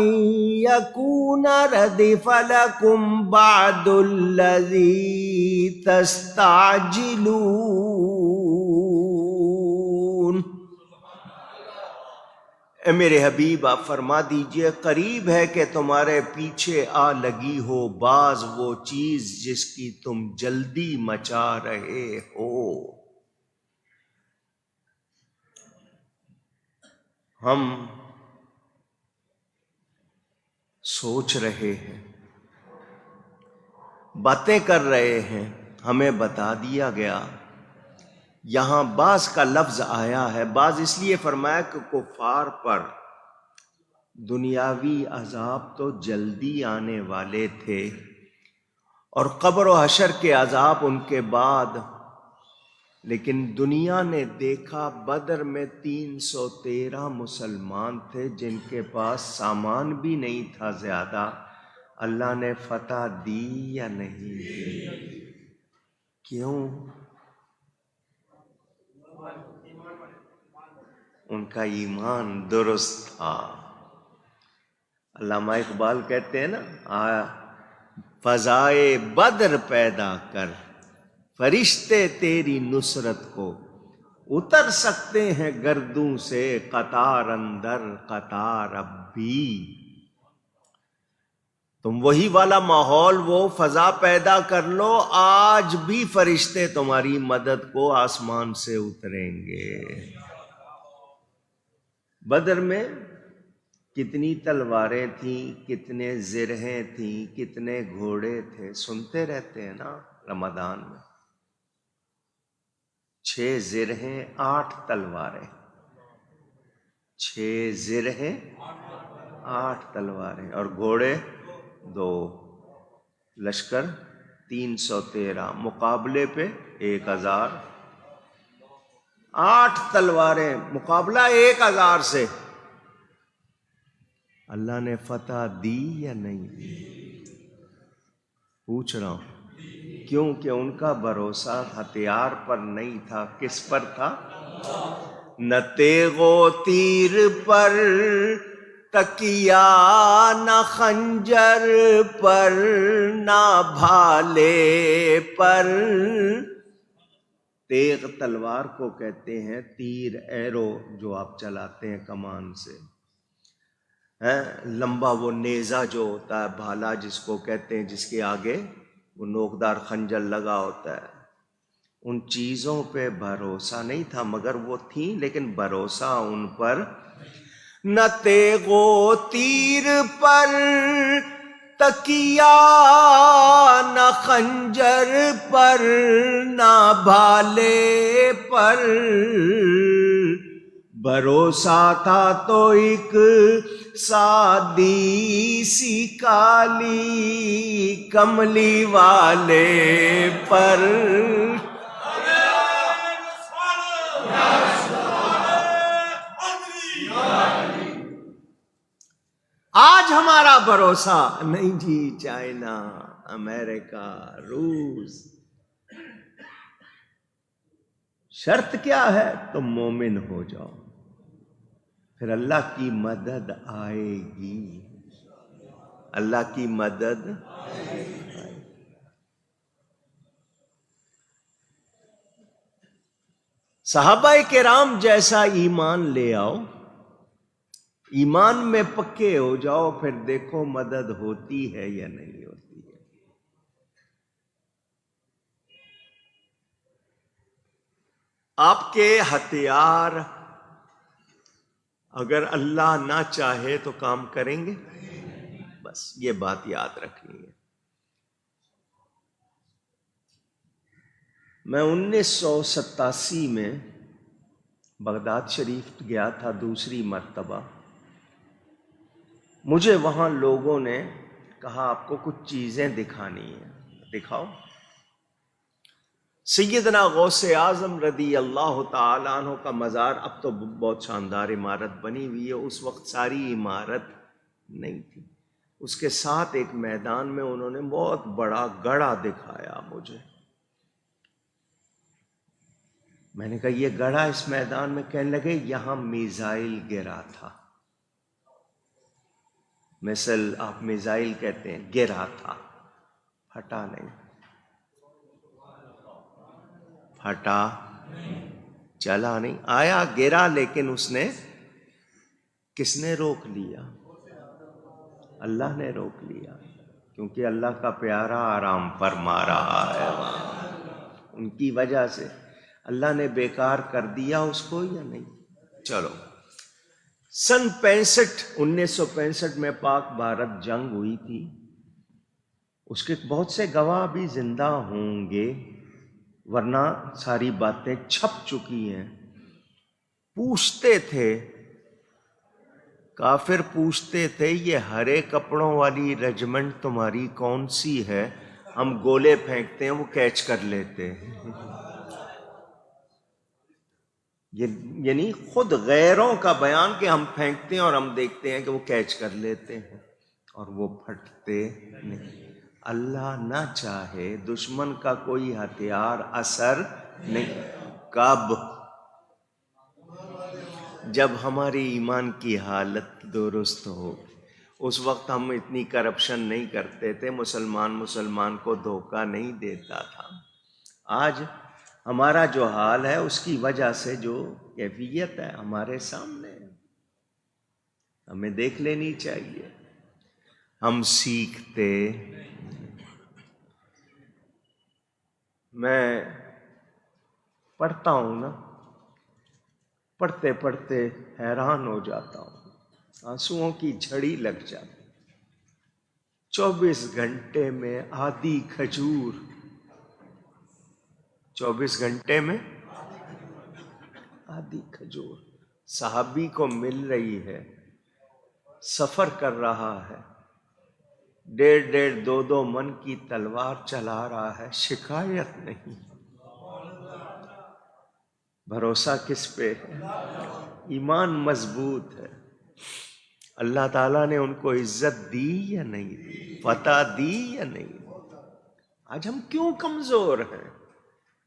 يَكُونَ رَدِفَ لَكُمْ بَعْضُ الَّذِي تَسْتَعْجِلُونَ، اے میرے حبیب آپ فرما دیجئے قریب ہے کہ تمہارے پیچھے آ لگی ہو بعض وہ چیز جس کی تم جلدی مچا رہے ہو۔ ہم سوچ رہے ہیں، باتیں کر رہے ہیں، ہمیں بتا دیا گیا۔ یہاں بعض کا لفظ آیا ہے، بعض اس لیے فرمایا کہ کفار پر دنیاوی عذاب تو جلدی آنے والے تھے، اور قبر و حشر کے عذاب ان کے بعد، لیکن دنیا نے دیکھا بدر میں 313 مسلمان تھے جن کے پاس سامان بھی نہیں تھا زیادہ، اللہ نے فتح دی یا نہیں دی؟ کیوں؟ ان کا ایمان درست تھا۔ علامہ اقبال کہتے ہیں نا، فضائے بدر پیدا کر فرشتے تیری نصرت کو، اتر سکتے ہیں گردوں سے قطار اندر قطار اب بھی۔ تم وہی والا ماحول، وہ فضا پیدا کر لو، آج بھی فرشتے تمہاری مدد کو آسمان سے اتریں گے۔ بدر میں کتنی تلواریں تھیں، کتنے زرہیں تھیں، کتنے گھوڑے تھے، سنتے رہتے ہیں نا رمضان میں۔ 6 زرہیں 8 تلواریں، 6 زرہیں 8 تلواریں، اور گھوڑے 2، لشکر 313، مقابلے پہ 1000، 8 تلواریں مقابلہ 1000 سے۔ اللہ نے فتح دی یا نہیں دی؟ پوچھ رہا ہوں، کیونکہ ان کا بھروسہ ہتھیار پر نہیں تھا، کس پر تھا؟ نہ تیغ و تیر پر تکیا، نہ خنجر پر، نہ بھالے پر۔ تیغ تلوار کو کہتے ہیں، تیر ایرو جو آپ چلاتے ہیں کمان سے، لمبا وہ نیزہ جو ہوتا ہے، بھالا جس کو کہتے ہیں، جس کے آگے وہ نوکدار خنجر لگا ہوتا ہے۔ ان چیزوں پہ بھروسہ نہیں تھا، مگر وہ تھیں، لیکن بھروسہ ان پر نہ تیغ و تیر پر تکیا، نہ خنجر پر، نہ بھالے پر۔ بھروسہ تھا تو ایک سادی سی کالی کملی والے پر۔ آج ہمارا بھروسہ نہیں جی چائنا، امریکہ، روس، شرط کیا ہے؟ تم مومن ہو جاؤ، پھر اللہ کی مدد آئے گی، اللہ کی مدد آئے گی۔ صحابہ کرام جیسا ایمان لے آؤ، ایمان میں پکے ہو جاؤ، پھر دیکھو مدد ہوتی ہے یا نہیں ہوتی ہے۔ آپ کے ہتھیار اگر اللہ نہ چاہے تو کام کریں گے؟ بس یہ بات یاد رکھنی ہے۔ میں 1987 میں بغداد شریف گیا تھا دوسری مرتبہ۔ مجھے وہاں لوگوں نے کہا آپ کو کچھ چیزیں دکھانی ہیں، دکھاؤ۔ سیدنا غوث اعظم رضی اللہ تعالیٰ عنہ کا مزار، اب تو بہت شاندار عمارت بنی ہوئی ہے، اس وقت ساری عمارت نہیں تھی۔ اس کے ساتھ ایک میدان میں انہوں نے بہت بڑا گڑھا دکھایا مجھے۔ میں نے کہا یہ گڑھا اس میدان میں، کہنے لگے یہاں میزائل گرا تھا۔ مثل آپ میزائل کہتے ہیں، گرا تھا، پھٹا نہیں، پھٹا چلا نہیں، آیا گرا، لیکن اس نے، کس نے روک لیا؟ اللہ نے روک لیا، کیونکہ اللہ کا پیارا آرام فرما رہا ہے وہاں۔ ان کی وجہ سے اللہ نے بیکار کر دیا اس کو یا نہیں؟ چلو، سن 1965 میں پاک بھارت جنگ ہوئی تھی، اس کے بہت سے گواہ بھی زندہ ہوں گے، ورنہ ساری باتیں چھپ چکی ہیں۔ پوچھتے تھے کافر، پوچھتے تھے یہ ہرے کپڑوں والی رجمنٹ تمہاری کون سی ہے؟ ہم گولے پھینکتے ہیں وہ کیچ کر لیتے ہیں۔ یعنی خود غیروں کا بیان کہ ہم پھینکتے ہیں اور ہم دیکھتے ہیں کہ وہ کیچ کر لیتے ہیں اور وہ پھٹتے نہیں۔ اللہ نہ چاہے دشمن کا کوئی ہتھیار اثر نہیں۔ کب؟ جب ہماری ایمان کی حالت درست ہو۔ اس وقت ہم اتنی کرپشن نہیں کرتے تھے، مسلمان کو دھوکہ نہیں دیتا تھا۔ آج ہمارا جو حال ہے اس کی وجہ سے جو کیفیت ہے ہمارے سامنے ہے، ہمیں دیکھ لینی چاہیے۔ ہم سیکھتے، میں پڑھتا ہوں نا، پڑھتے پڑھتے حیران ہو جاتا ہوں، آنسوؤں کی جھڑی لگ جاتی۔ 24 گھنٹے میں آدھی کھجور، 24 گھنٹے میں آدھی کھجور صحابی کو مل رہی ہے، سفر کر رہا ہے، 1.5 2 من کی تلوار چلا رہا ہے، شکایت نہیں۔ بھروسہ کس پہ ہے؟ ایمان مضبوط ہے۔ اللہ تعالیٰ نے ان کو عزت دی یا نہیں دی؟ فتح دی یا نہیں؟ آج ہم کیوں کمزور ہیں؟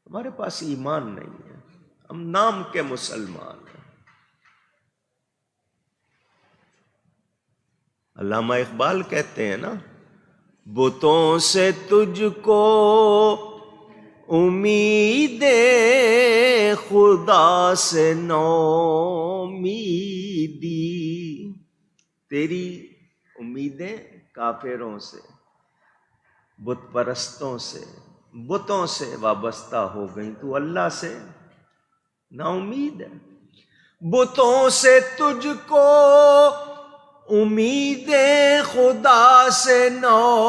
ہمارے پاس ایمان نہیں ہے، ہم نام کے مسلمان ہیں۔ علامہ اقبال کہتے ہیں نا، بتوں سے تجھ کو امید خدا سے نومیدی، تیری امیدیں کافروں سے، بت پرستوں سے، بتوں سے وابستہ ہو گئیں، تو اللہ سے نا امید ہے۔ بتوں سے تجھ کو امید خدا سے نومیدی،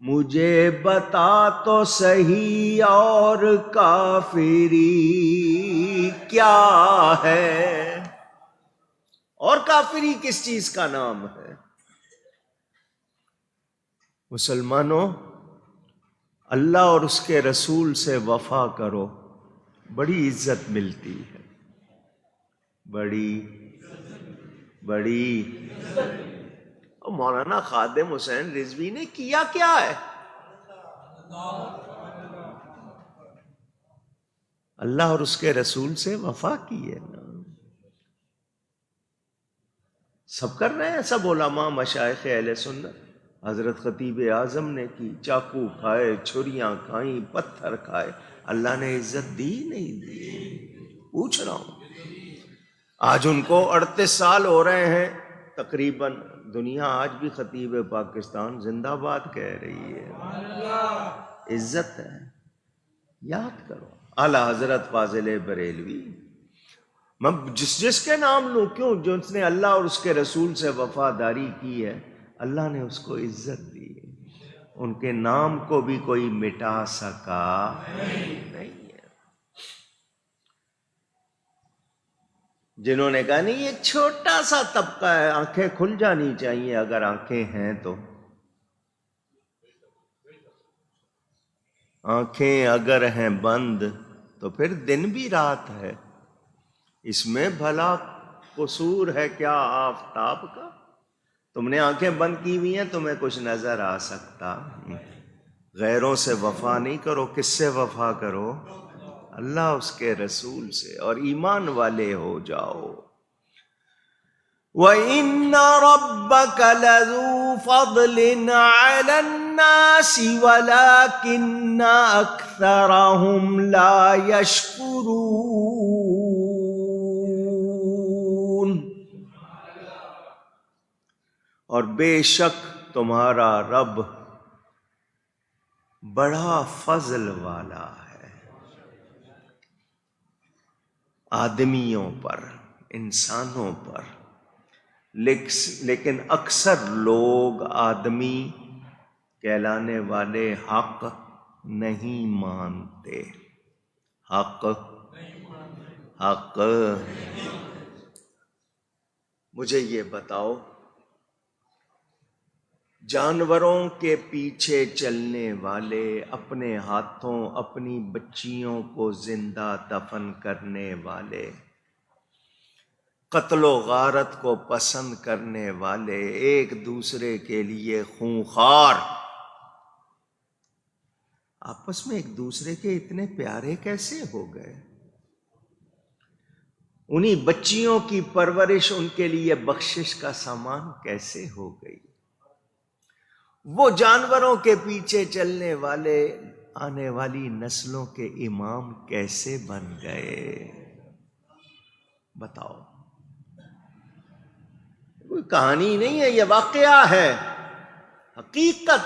مجھے بتا تو صحیح اور کافری کیا ہے؟ اور کافری کس چیز کا نام ہے؟ مسلمانوں، اللہ اور اس کے رسول سے وفا کرو، بڑی عزت ملتی ہے، بڑی۔ مولانا خادم حسین رضوی نے کیا کیا ہے؟ اللہ اور اس کے رسول سے وفا کی ہے نا. سب کر رہے ہیں، سب علماء مشائخ اہل سنت. حضرت خطیب اعظم نے کی، چاقو کھائے، چھریاں کھائیں، پتھر کھائے. اللہ نے عزت دی نہیں دی؟ پوچھ رہا ہوں. آج ان کو 38 سال ہو رہے ہیں تقریباً. دنیا آج بھی خطیب پاکستان زندہ باد کہہ رہی ہے. عزت ہے. یاد کرو اعلیٰ حضرت فاضل بریلوی. میں جس کے نام لوں کیوں؟ جو اس نے اللہ اور اس کے رسول سے وفاداری کی ہے، اللہ نے اس کو عزت دی. ان کے نام کو بھی کوئی مٹا سکا نہیں ہے. جنہوں نے کہا نہیں یہ چھوٹا سا طبقہ ہے، آنکھیں کھل جانی چاہیے اگر آنکھیں ہیں تو. آنکھیں اگر ہیں بند تو پھر دن بھی رات ہے. اس میں بھلا قصور ہے کیا آفتاب کا؟ تم نے آنکھیں بند کی ہوئی ہیں، تمہیں کچھ نظر آ سکتا. غیروں سے وفا نہیں کرو. کس سے وفا کرو؟ اللہ اس کے رسول سے، اور ایمان والے ہو جاؤ. وَإِنَّ رَبَّكَ لَذُو فَضْلٍ عَلَى النَّاسِ وَلَكِنَّ أَكْثَرَهُمْ لَا يَشْكُرُونَ. اور بے شک تمہارا رب بڑا فضل والا ہے آدمیوں پر، انسانوں پر. لیکن اکثر لوگ آدمی کہلانے والے حق نہیں مانتے. حق مجھے یہ بتاؤ، جانوروں کے پیچھے چلنے والے، اپنے ہاتھوں اپنی بچیوں کو زندہ دفن کرنے والے، قتل و غارت کو پسند کرنے والے، ایک دوسرے کے لیے خونخوار، آپس میں ایک دوسرے کے اتنے پیارے کیسے ہو گئے؟ انہی بچیوں کی پرورش ان کے لیے بخشش کا سامان کیسے ہو گئی؟ وہ جانوروں کے پیچھے چلنے والے آنے والی نسلوں کے امام کیسے بن گئے؟ بتاؤ. کوئی کہانی نہیں ہے، یہ واقعہ ہے، حقیقت.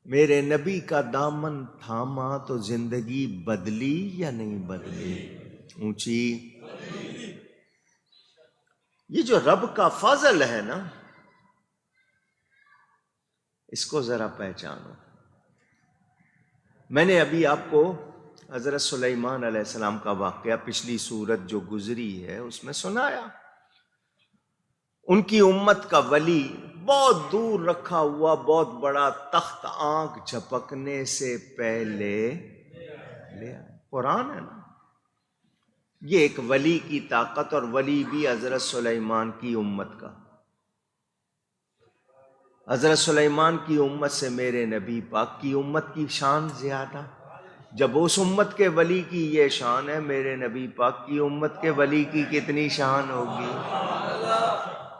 میرے نبی کا دامن تھاما تو زندگی بدلی یا نہیں بدلی؟ اونچی. یہ جو رب کا فضل ہے نا، اس کو ذرا پہچانو. میں نے ابھی آپ کو حضرت سلیمان علیہ السلام کا واقعہ پچھلی سورت جو گزری ہے اس میں سنایا. ان کی امت کا ولی بہت دور رکھا ہوا بہت بڑا تخت آنکھ جھپکنے سے پہلے لے آئے. قرآن ہے نا. یہ ایک ولی کی طاقت، اور ولی بھی حضرت سلیمان کی امت کا. حضرت سلیمان کی امت سے میرے نبی پاک کی امت کی شان زیادہ. جب اس امت کے ولی کی یہ شان ہے، میرے نبی پاک کی امت کے ولی کی کتنی شان ہوگی؟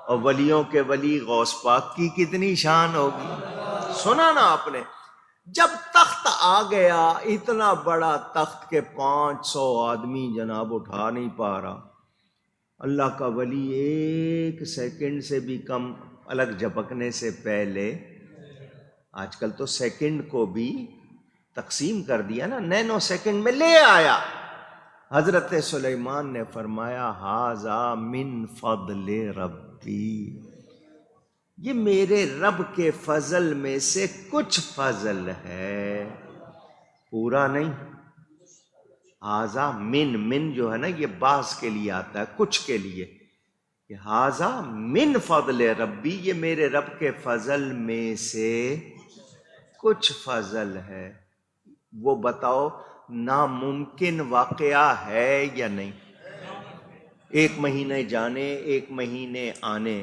اور ولیوں کے ولی غوث پاک کی کتنی شان ہوگی؟ سنا نا آپ نے. جب تخت آ گیا، اتنا بڑا تخت کے 500 آدمی جناب اٹھا نہیں پا رہا، اللہ کا ولی ایک سیکنڈ سے بھی کم الگ جھپکنے سے پہلے، آج کل تو سیکنڈ کو بھی تقسیم کر دیا نا، نینو سیکنڈ میں لے آیا. حضرت سلیمان نے فرمایا ھذا من فضل ربی، یہ میرے رب کے فضل میں سے کچھ فضل ہے، پورا نہیں. ھذا من جو ہے نا، یہ بعض کے لیے آتا ہے، کچھ کے لیے. کہ ھذا من فضل ربی، یہ میرے رب کے فضل میں سے کچھ فضل ہے. وہ بتاؤ ناممکن واقعہ ہے یا نہیں؟ 1 مہینے جانے، 1 مہینے آنے،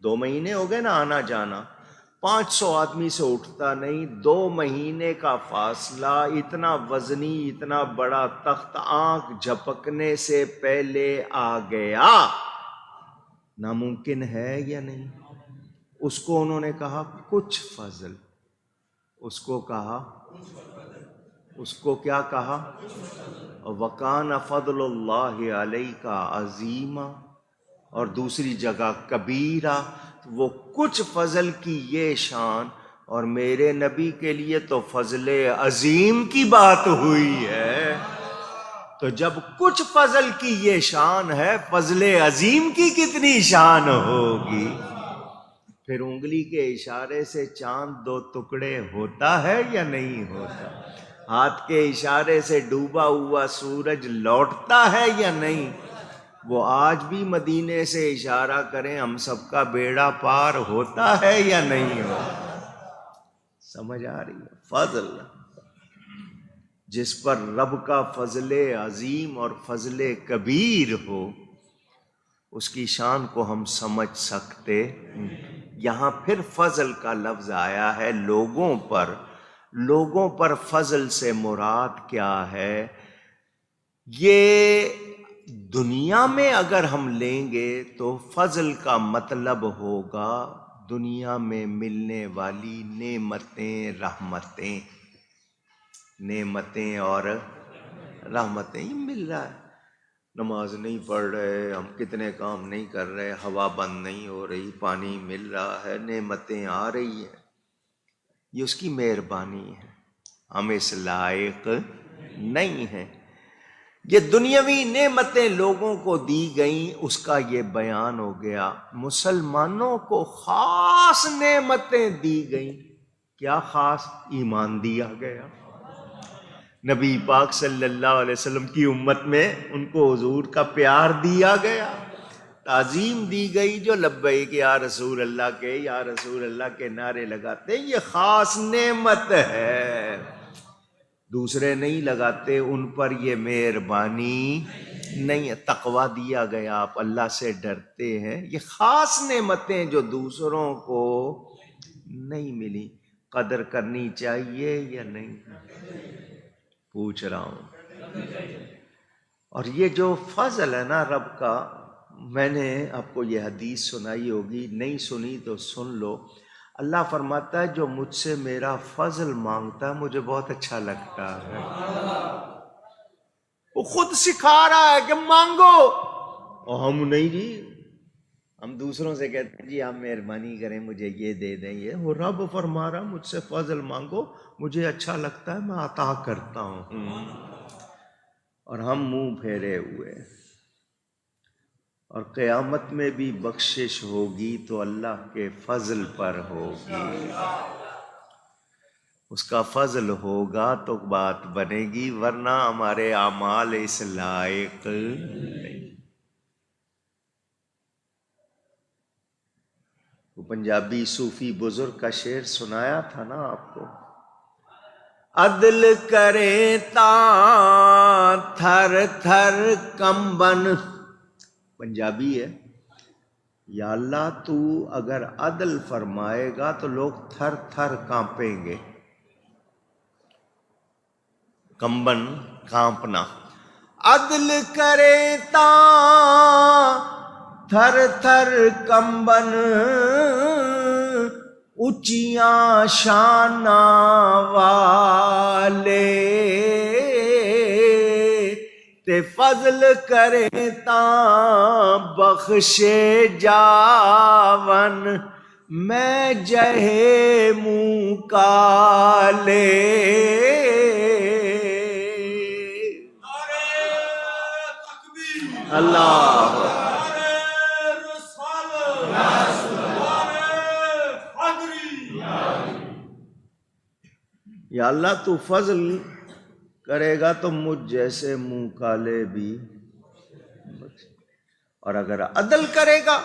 2 مہینے ہو گئے نا آنا جانا. 500 آدمی سے اٹھتا نہیں، 2 مہینے کا فاصلہ، اتنا وزنی، اتنا بڑا تخت آنکھ جھپکنے سے پہلے آ گیا، ناممکن ہے یا نہیں؟ اس کو انہوں نے کہا کچھ فضل، اس کو کہا، اس کو کیا کہا؟ وَكَانَ فَضْلُ اللَّهِ عَلَيْكَ عَظِيمًا، اور دوسری جگہ کبیرہ۔ وہ کچھ فضل کی یہ شان، اور میرے نبی کے لیے تو فضل عظیم کی بات ہوئی ہے۔ تو جب کچھ فضل کی یہ شان ہے، فضل عظیم کی کتنی شان ہوگی؟ پھر انگلی کے اشارے سے چاند 2 ٹکڑے ہوتا ہے یا نہیں ہوتا؟ ہاتھ کے اشارے سے ڈوبا ہوا سورج لوٹتا ہے یا نہیں؟ وہ آج بھی مدینے سے اشارہ کریں، ہم سب کا بیڑا پار ہوتا ہے یا نہیں ہوتا؟ سمجھ آ رہی ہے؟ فضل، جس پر رب کا فضل عظیم اور فضل کبیر ہو، اس کی شان کو ہم سمجھ سکتے۔ یہاں پھر فضل کا لفظ آیا ہے لوگوں پر۔ لوگوں پر فضل سے مراد کیا ہے؟ یہ دنیا میں اگر ہم لیں گے تو فضل کا مطلب ہوگا دنیا میں ملنے والی نعمتیں، رحمتیں، نعمتیں اور رحمتیں۔ یہ مل رہا ہے، نماز نہیں پڑھ رہے ہم، کتنے کام نہیں کر رہے، ہوا بند نہیں ہو رہی، پانی مل رہا ہے، نعمتیں آ رہی ہیں، یہ اس کی مہربانی ہے، ہم اس لائق نہیں ہیں۔ یہ دنیاوی نعمتیں لوگوں کو دی گئیں، اس کا یہ بیان ہو گیا۔ مسلمانوں کو خاص نعمتیں دی گئیں۔ کیا خاص؟ ایمان دیا گیا۔ نبی پاک صلی اللہ علیہ وسلم کی امت میں ان کو حضور کا پیار دیا گیا، تعظیم دی گئی۔ جو لبیک یا رسول اللہ کے، یا رسول اللہ کے نعرے لگاتے ہیں، یہ خاص نعمت ہے، دوسرے نہیں لگاتے، ان پر یہ مہربانی نہیں ہے۔ تقویٰ دیا گیا، آپ اللہ سے ڈرتے ہیں، یہ خاص نعمتیں جو دوسروں کو نہیں ملی۔ قدر کرنی چاہیے یا نہیں؟ پوچھ رہا ہوں۔ اور یہ جو فضل ہے نا رب کا، میں نے آپ کو یہ حدیث سنائی ہوگی، نہیں سنی تو سن لو۔ اللہ فرماتا ہے جو مجھ سے میرا فضل مانگتا ہے مجھے بہت اچھا لگتا ہے۔ وہ خود سکھا رہا ہے کہ مانگو، اور ہم نہیں جی، ہم دوسروں سے کہتے ہیں جی آپ مہربانی کریں مجھے یہ دے دیں، یہ وہ رب فرما رہا مجھ سے فضل مانگو، مجھے اچھا لگتا ہے، میں عطا کرتا ہوں، اور ہم منہ پھیرے ہوئے۔ اور قیامت میں بھی بخشش ہوگی تو اللہ کے فضل پر ہوگی، اس کا فضل ہوگا تو بات بنے گی، ورنہ ہمارے اعمال اس لائق نہیں۔ وہ پنجابی صوفی بزرگ کا شعر سنایا تھا نا آپ کو، عدل کرے تا تھر تھر کمبن، پنجابی ہے، یا اللہ تو اگر عدل فرمائے گا تو لوگ تھر تھر کانپیں گے، کمبن کانپنا، عدل کرے تا تھر تھر کمبن، اونچیاں شاناں والے، تے فضل کرے تاں بخشے جاون، میں جہے منہ کالے۔ اللہ یا اللہ تو فضل کرے گا تو مجھ جیسے منہ کالے بھی، اور اگر عدل کرے گا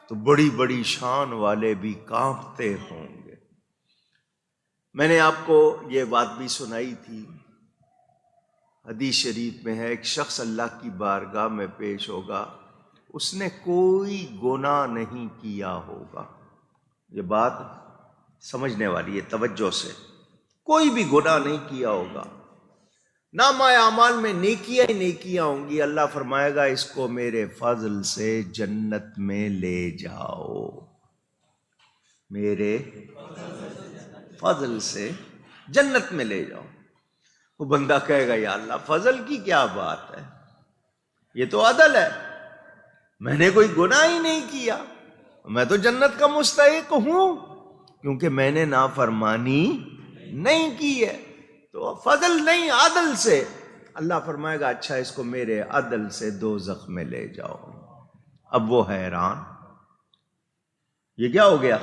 تو بڑی بڑی شان والے بھی کانپتے ہوں گے۔ میں نے آپ کو یہ بات بھی سنائی تھی، حدیث شریف میں ہے ایک شخص اللہ کی بارگاہ میں پیش ہوگا، اس نے کوئی گناہ نہیں کیا ہوگا، یہ بات سمجھنے والی ہے توجہ سے. کوئی بھی گناہ نہیں کیا ہوگا، نامہ اعمال میں نیکیاں ہی نیکیاں ہوں گی، اللہ فرمائے گا اس کو میرے فضل سے جنت میں لے جاؤ، میرے فضل سے جنت میں لے جاؤ. وہ بندہ کہے گا یا اللہ فضل کی کیا بات ہے، یہ تو عدل ہے، میں نے کوئی گناہ ہی نہیں کیا، میں تو جنت کا مستحق ہوں کیونکہ میں نے نافرمانی نہیں کی ہے. تو فضل نہیں، عدل سے. اللہ فرمائے گا اچھا اس کو میرے عدل سے دوزخ میں لے جاؤ. اب وہ حیران، یہ کیا ہو گیا؟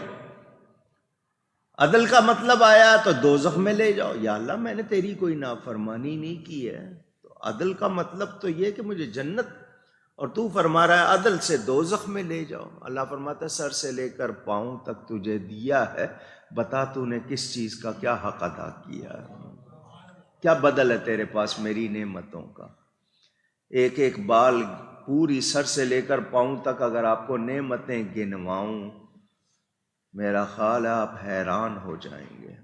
عدل کا مطلب آیا تو دوزخ میں لے جاؤ. یا اللہ میں نے تیری کوئی نافرمانی نہیں کی ہے، تو عدل کا مطلب تو یہ کہ مجھے جنت، اور تو فرما رہا ہے عدل سے دوزخ میں لے جاؤ. اللہ فرماتا ہے سر سے لے کر پاؤں تک تجھے دیا ہے، بتا تو نے کس چیز کا کیا حق ادا کیا ہے، کیا بدل ہے تیرے پاس میری نعمتوں کا. ایک ایک بال پوری سر سے لے کر پاؤں تک اگر آپ کو نعمتیں گنواؤں، میرا خیال ہے آپ حیران ہو جائیں گے.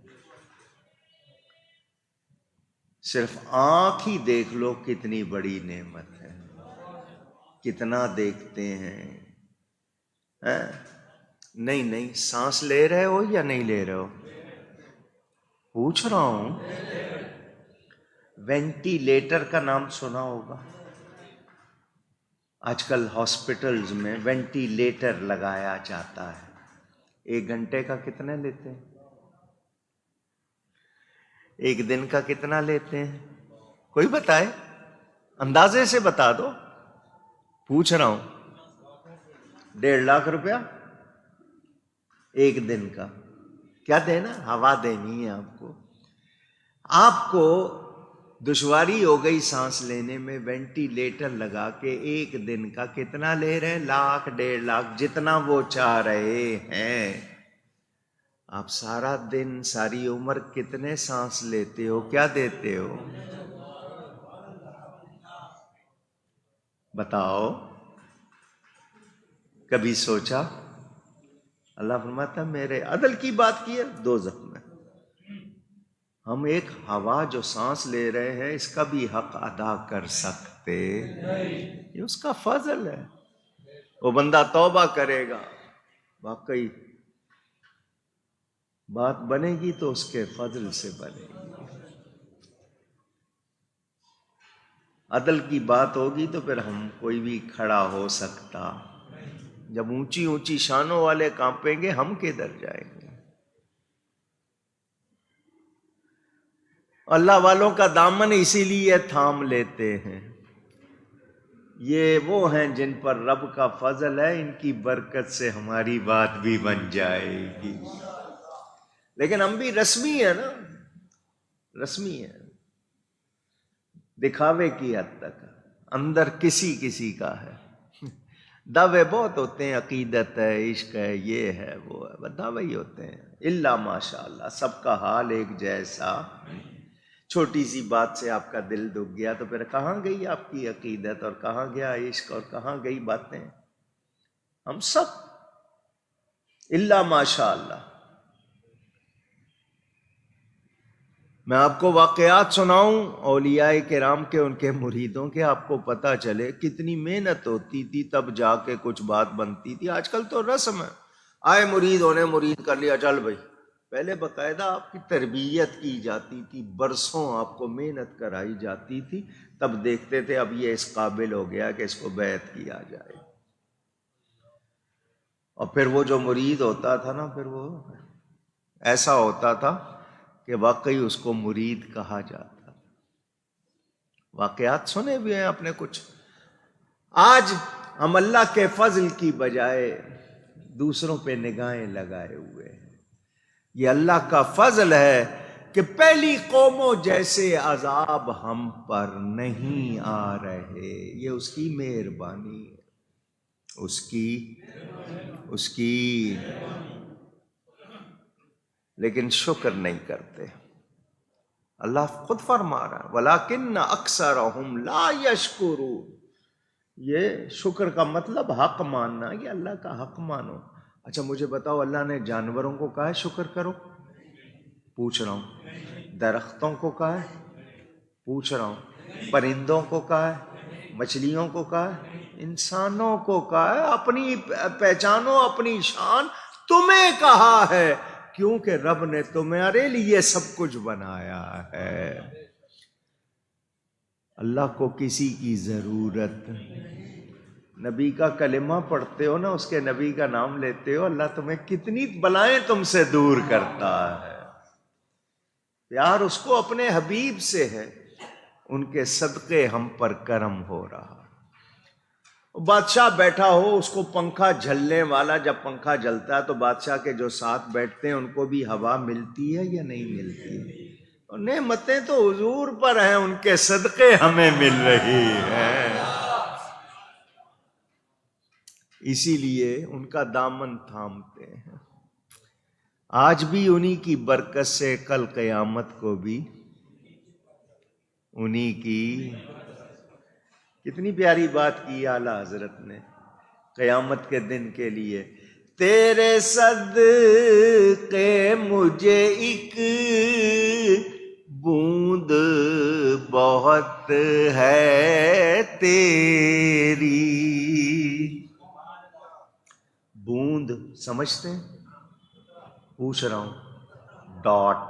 صرف آنکھ ہی دیکھ لو کتنی بڑی نعمت ہے، کتنا دیکھتے ہیں. نہیں سانس لے رہے ہو یا نہیں لے رہے ہو؟ پوچھ رہا ہوں. وینٹیلیٹر کا نام سنا ہوگا، آج کل ہاسپٹلز میں وینٹیلیٹر لگایا جاتا ہے. 1 گھنٹے کا کتنے لیتے ہیں؟ 1 دن کا کتنا لیتے ہیں؟ کوئی بتائے، اندازے سے بتا دو. پوچھ رہا ہوں. 1.5 لاکھ روپیہ 1 دن کا. کیا دینا؟ ہوا دینی ہے آپ کو. آپ کو دشواری ہو گئی سانس لینے میں، وینٹیلیٹر لگا کے 1 دن کا کتنا لے رہے ہیں؟ 1 لاکھ 1.5 لاکھ، جتنا وہ چاہ رہے ہیں. آپ سارا دن ساری عمر کتنے سانس لیتے ہو، کیا دیتے ہو؟ بتاؤ، کبھی سوچا؟ اللہ فرماتا ہے میرے عدل کی بات کی ہے دوزخ میں. ہم ایک ہوا جو سانس لے رہے ہیں اس کا بھی حق ادا کر سکتے؟ یہ اس کا فضل ہے. وہ بندہ توبہ کرے گا، واقعی بات بنے گی تو اس کے فضل سے بنے گی. عدل کی بات ہوگی تو پھر ہم کوئی بھی کھڑا ہو سکتا. جب اونچی اونچی شانوں والے کانپیں گے ہم کدھر جائیں گے؟ اللہ والوں کا دامن اسی لیے تھام لیتے ہیں. یہ وہ ہیں جن پر رب کا فضل ہے، ان کی برکت سے ہماری بات بھی بن جائے گی. لیکن ہم بھی رسمی ہیں نا، رسمی ہیں، دکھاوے کی حد تک، اندر کسی کسی کا ہے. دعوے بہت ہوتے ہیں، عقیدت ہے، عشق ہے، یہ ہے وہ ہے، دعوے ہی ہوتے ہیں. الا ماشاء اللہ سب کا حال ایک جیسا. چھوٹی سی بات سے آپ کا دل دکھ گیا تو پھر کہاں گئی آپ کی عقیدت، اور کہاں گیا عشق، اور کہاں گئی باتیں؟ ہم سب الا ماشاء اللہ. میں آپ کو واقعات سناؤں اولیاء کرام کے، ان کے مریدوں کے، آپ کو پتہ چلے کتنی محنت ہوتی تھی تب جا کے کچھ بات بنتی تھی. آج کل تو رسم ہے، آئے مرید ہونے مرید کر لیا چل بھائی. پہلے باقاعدہ آپ کی تربیت کی جاتی تھی، برسوں آپ کو محنت کرائی جاتی تھی، تب دیکھتے تھے اب یہ اس قابل ہو گیا کہ اس کو بیعت کیا جائے. اور پھر وہ جو مرید ہوتا تھا نا، پھر وہ ایسا ہوتا تھا کہ واقعی اس کو مرید کہا جاتا. واقعات سنے بھی ہیں اپنے کچھ. آج ہم اللہ کے فضل کی بجائے دوسروں پہ نگاہیں لگائے ہوئے ہیں. یہ اللہ کا فضل ہے کہ پہلی قوموں جیسے عذاب ہم پر نہیں آ رہے. یہ اس کی مہربانی ہے، اس کی لیکن شکر نہیں کرتے. اللہ خود فرما رہا ہے وَلَكِنَّ أَكْثَرَهُمْ لَا يَشْكُرُونَ. یہ شکر کا مطلب حق ماننا، یہ اللہ کا حق مانو. اچھا مجھے بتاؤ، اللہ نے جانوروں کو کہا ہے شکر کرو؟ پوچھ رہا ہوں. درختوں کو کہا ہے؟ پوچھ رہا ہوں. پرندوں کو کہا ہے؟ مچھلیوں کو کہا ہے؟ انسانوں کو کہا ہے اپنی پہچانو، اپنی شان تمہیں کہا ہے، کیونکہ رب نے تمہارے لیے سب کچھ بنایا ہے. اللہ کو کسی کی ضرورت. نبی کا کلمہ پڑھتے ہو نا، اس کے نبی کا نام لیتے ہو، اللہ تمہیں کتنی بلائیں تم سے دور کرتا ہے. پیار اس کو اپنے حبیب سے ہے، ان کے صدقے ہم پر کرم ہو رہا. بادشاہ بیٹھا ہو، اس کو پنکھا جھلنے والا، جب پنکھا جلتا ہے تو بادشاہ کے جو ساتھ بیٹھتے ہیں ان کو بھی ہوا ملتی ہے یا نہیں ملتی ہے؟ نعمتیں تو حضور پر ہیں، ان کے صدقے ہمیں مل رہی ہیں. اسی لیے ان کا دامن تھامتے ہیں. آج بھی انہی کی برکت سے کل قیامت کو بھی انہی کی. کتنی پیاری بات کی اعلیٰ حضرت نے قیامت کے دن کے لیے. تیرے صدقے مجھے ایک بوند بہت ہے تیری. بوند سمجھتے ہیں؟ پوچھ رہا ہوں. ڈاٹ،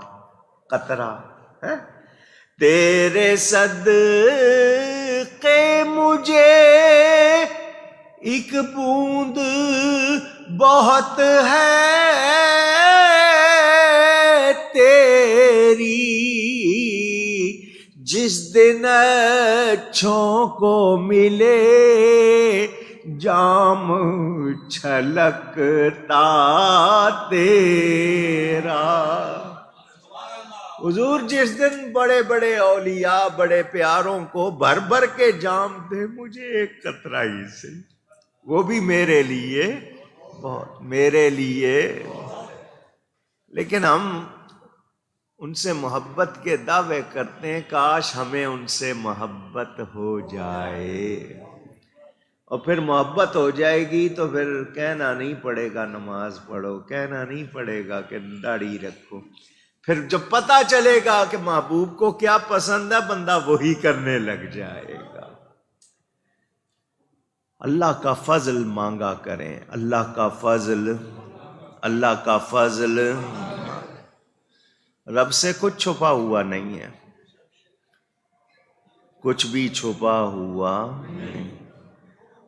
قطرہ ہے. تیرے صدقے مجھے ایک بوند بہت ہے تیری. جس دن اچھوں کو ملے جام چھلکتا تیرا. حضور جس دن بڑے بڑے اولیاء بڑے پیاروں کو بھر بھر کے جام دے، مجھے ایک قطرہ ہی سے، وہ بھی میرے لیے بہت، میرے لیے. لیکن ہم ان سے محبت کے دعوے کرتے ہیں، کاش ہمیں ان سے محبت ہو جائے. اور پھر محبت ہو جائے گی تو پھر کہنا نہیں پڑے گا نماز پڑھو، کہنا نہیں پڑے گا کہ داڑھی رکھو. پھر جب پتا چلے گا کہ محبوب کو کیا پسند ہے، بندہ وہی کرنے لگ جائے گا. اللہ کا فضل مانگا کریں، اللہ کا فضل، اللہ کا فضل. رب سے کچھ چھپا ہوا نہیں ہے، کچھ بھی چھپا ہوا نہیں.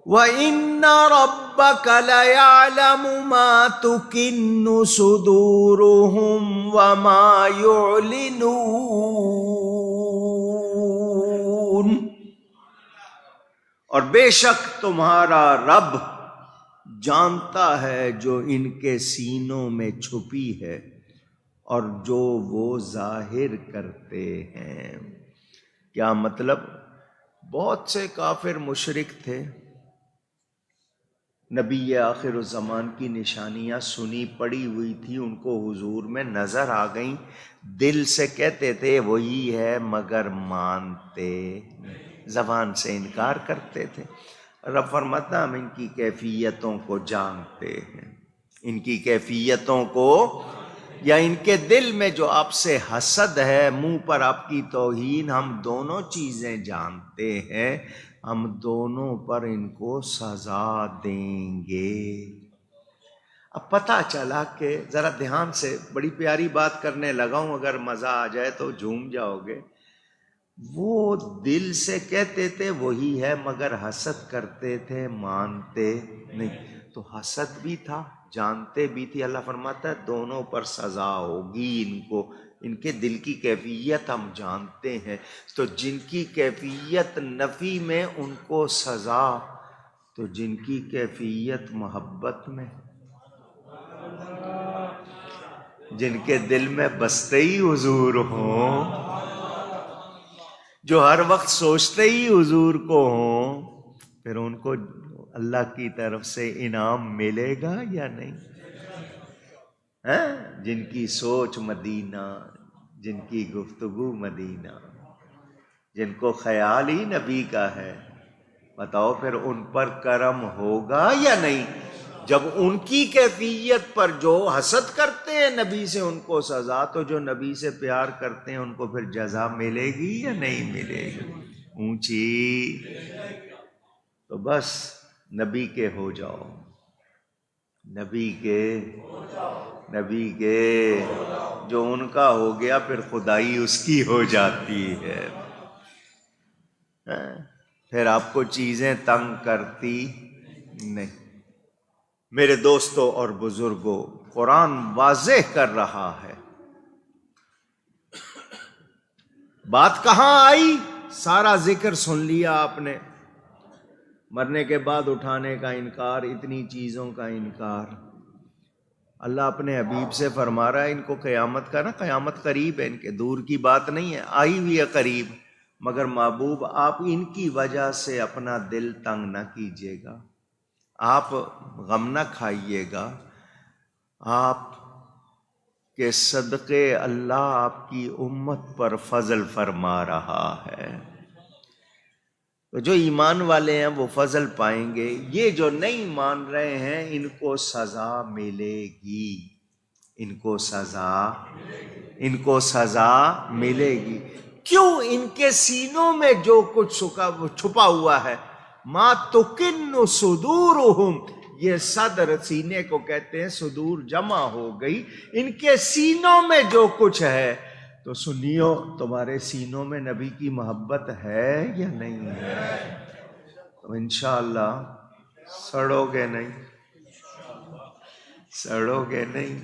وَإِنَّ رَبَّكَ لَيَعْلَمُ مَا تُكِنُّ صُدُورُهُمْ وَمَا يُعْلِنُونَ. اور بے شک تمہارا رب جانتا ہے جو ان کے سینوں میں چھپی ہے اور جو وہ ظاہر کرتے ہیں. کیا مطلب؟ بہت سے کافر مشرک تھے، نبی آخر الزمان کی نشانیاں سنی پڑی ہوئی تھی، ان کو حضور میں نظر آ گئیں، دل سے کہتے تھے وہی ہے مگر مانتے، زبان سے انکار کرتے تھے. رب فرماتا ہم ان کی کیفیتوں کو جانتے ہیں، ان کی کیفیتوں کو، یا ان کے دل میں جو آپ سے حسد ہے، منہ پر آپ کی توہین، ہم دونوں چیزیں جانتے ہیں. ہم دونوں پر ان کو سزا دیں گے. اب پتہ چلا کہ ذرا دھیان سے، بڑی پیاری بات کرنے لگا ہوں، اگر مزہ آ جائے تو جھوم جاؤ گے. وہ دل سے کہتے تھے وہی ہے مگر حسد کرتے تھے، مانتے نہیں. تو حسد بھی تھا، جانتے بھی تھی. اللہ فرماتا ہے دونوں پر سزا ہوگی ان کو. ان کے دل کی کیفیت ہم جانتے ہیں، تو جن کی کیفیت نفی میں ان کو سزا، تو جن کی کیفیت محبت میں، جن کے دل میں بستے ہی حضور ہوں، جو ہر وقت سوچتے ہی حضور کو ہوں، پھر ان کو اللہ کی طرف سے انعام ملے گا یا نہیں؟ جن کی سوچ مدینہ، جن کی گفتگو مدینہ، جن کو خیال ہی نبی کا ہے، بتاؤ پھر ان پر کرم ہوگا یا نہیں؟ جب ان کی کیفیت پر جو حسد کرتے ہیں نبی سے ان کو سزا، تو جو نبی سے پیار کرتے ہیں ان کو پھر جزا ملے گی یا نہیں ملے گی؟ اونچی. تو بس نبی کے ہو جاؤ، نبی کے جو ان کا ہو گیا پھر خدائی اس کی ہو جاتی ہے. پھر آپ کو چیزیں تنگ کرتی نہیں. میرے دوستوں اور بزرگوں، قرآن واضح کر رہا ہے. بات کہاں آئی؟ سارا ذکر سن لیا آپ نے، مرنے کے بعد اٹھانے کا انکار، اتنی چیزوں کا انکار. اللہ اپنے حبیب سے فرما رہا ہے ان کو قیامت کا قیامت قریب ہے، ان کے دور کی بات نہیں ہے، آئی ہوئی ہے قریب. مگر محبوب آپ ان کی وجہ سے اپنا دل تنگ نہ کیجیے گا، آپ غم نہ کھائیے گا. آپ کے صدقے اللہ آپ کی امت پر فضل فرما رہا ہے. تو جو ایمان والے ہیں وہ فضل پائیں گے، یہ جو نہیں مان رہے ہیں ان کو سزا ملے گی، ان کو سزا ملے گی. کیوں؟ ان کے سینوں میں جو کچھ چھپا ہوا ہے. ما تکن صدورہم، یہ صدر سینے کو کہتے ہیں، صدور جمع ہو گئی. ان کے سینوں میں جو کچھ ہے. تو سنیو، تمہارے سینوں میں نبی کی محبت ہے یا نہیں ہے؟ تو انشاءاللہ سڑو گے نہیں.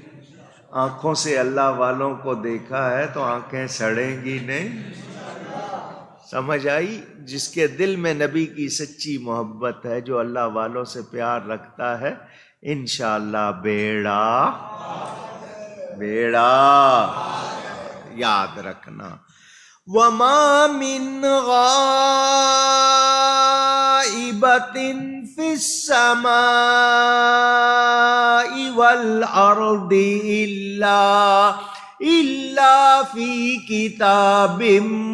آنکھوں سے اللہ والوں کو دیکھا ہے تو آنکھیں سڑیں گی نہیں. سمجھ آئی؟ جس کے دل میں نبی کی سچی محبت ہے، جو اللہ والوں سے پیار رکھتا ہے، انشاءاللہ بیڑا یاد رکھنا. وَمَا مِنْ غَائِبَةٍ فِي السَّمَاءِ وَالْأَرْضِ إِلَّا فِي كِتَابٍ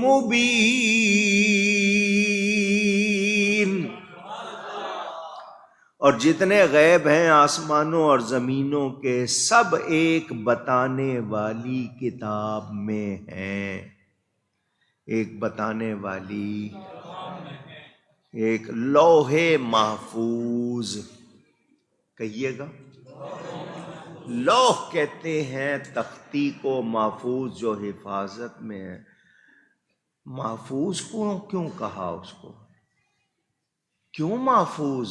مُبِينٍ. اور جتنے غیب ہیں آسمانوں اور زمینوں کے، سب ایک بتانے والی کتاب میں ہیں. ایک بتانے والی، ایک لوح محفوظ. کہیے گا، لوح کہتے ہیں تختی کو، محفوظ جو حفاظت میں ہے. محفوظ کیوں کہا اس کو؟ کیوں محفوظ؟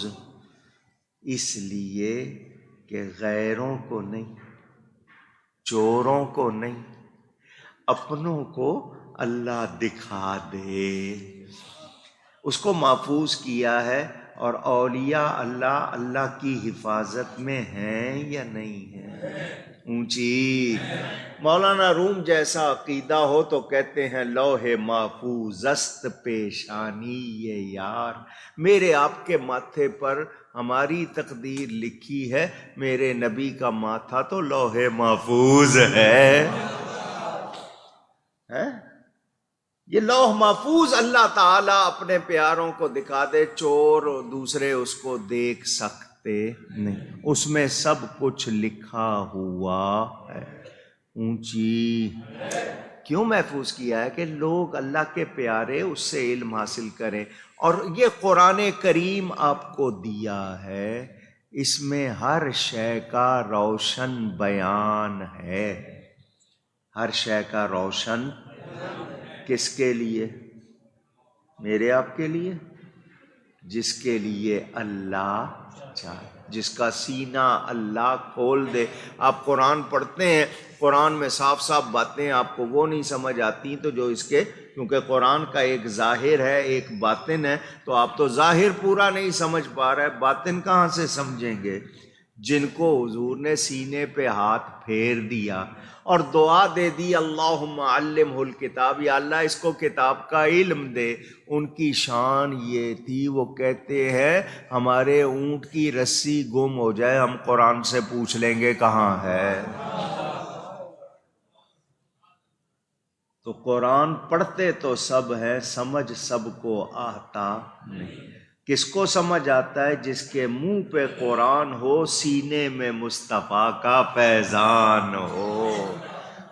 اس لیے کہ غیروں کو نہیں، چوروں کو نہیں، اپنوں کو اللہ دکھا دے. اس کو محفوظ کیا ہے. اور اولیاء اللہ کی حفاظت میں ہیں یا نہیں ہیں؟ اونچی. مولانا روم جیسا عقیدہ ہو تو کہتے ہیں لوح محفوظ است پیشانی یہ یار. میرے آپ کے ماتھے پر ہماری تقدیر لکھی ہے، میرے نبی کا ماتھا تو لوح محفوظ ہے. یہ لوح محفوظ اللہ تعالیٰ اپنے پیاروں کو دکھا دے، چور دوسرے اس کو دیکھ سکتے نہیں. اس میں سب کچھ لکھا ہوا ہے. اونچی. کیوں محفوظ کیا ہے؟ کہ لوگ اللہ کے پیارے اس سے علم حاصل کریں. اور یہ قرآن کریم آپ کو دیا ہے، اس میں ہر شے کا روشن بیان ہے. ہر شے کا روشن. کس کے لیے؟ میرے آپ کے لیے. جس کے لیے اللہ چاہے، جس کا سینہ اللہ کھول دے. آپ قرآن پڑھتے ہیں، قرآن میں صاف صاف باتیں آپ کو وہ نہیں سمجھ آتی تو جو اس کے، کیونکہ قرآن کا ایک ظاہر ہے ایک باطن ہے، تو آپ تو ظاہر پورا نہیں سمجھ پا رہے، باطن کہاں سے سمجھیں گے؟ جن کو حضور نے سینے پہ ہاتھ پھیر دیا اور دعا دے دی اللہم علمہ الکتاب، یا اللہ اس کو کتاب کا علم دے. ان کی شان یہ تھی، وہ کہتے ہیں ہمارے اونٹ کی رسی گم ہو جائے ہم قرآن سے پوچھ لیں گے کہاں ہے. تو قرآن پڑھتے تو سب ہے، سمجھ سب کو آتا نہیں. کس کو سمجھ آتا ہے؟ جس کے منہ پہ قرآن ہو، سینے میں مصطفیٰ کا فیضان ہو،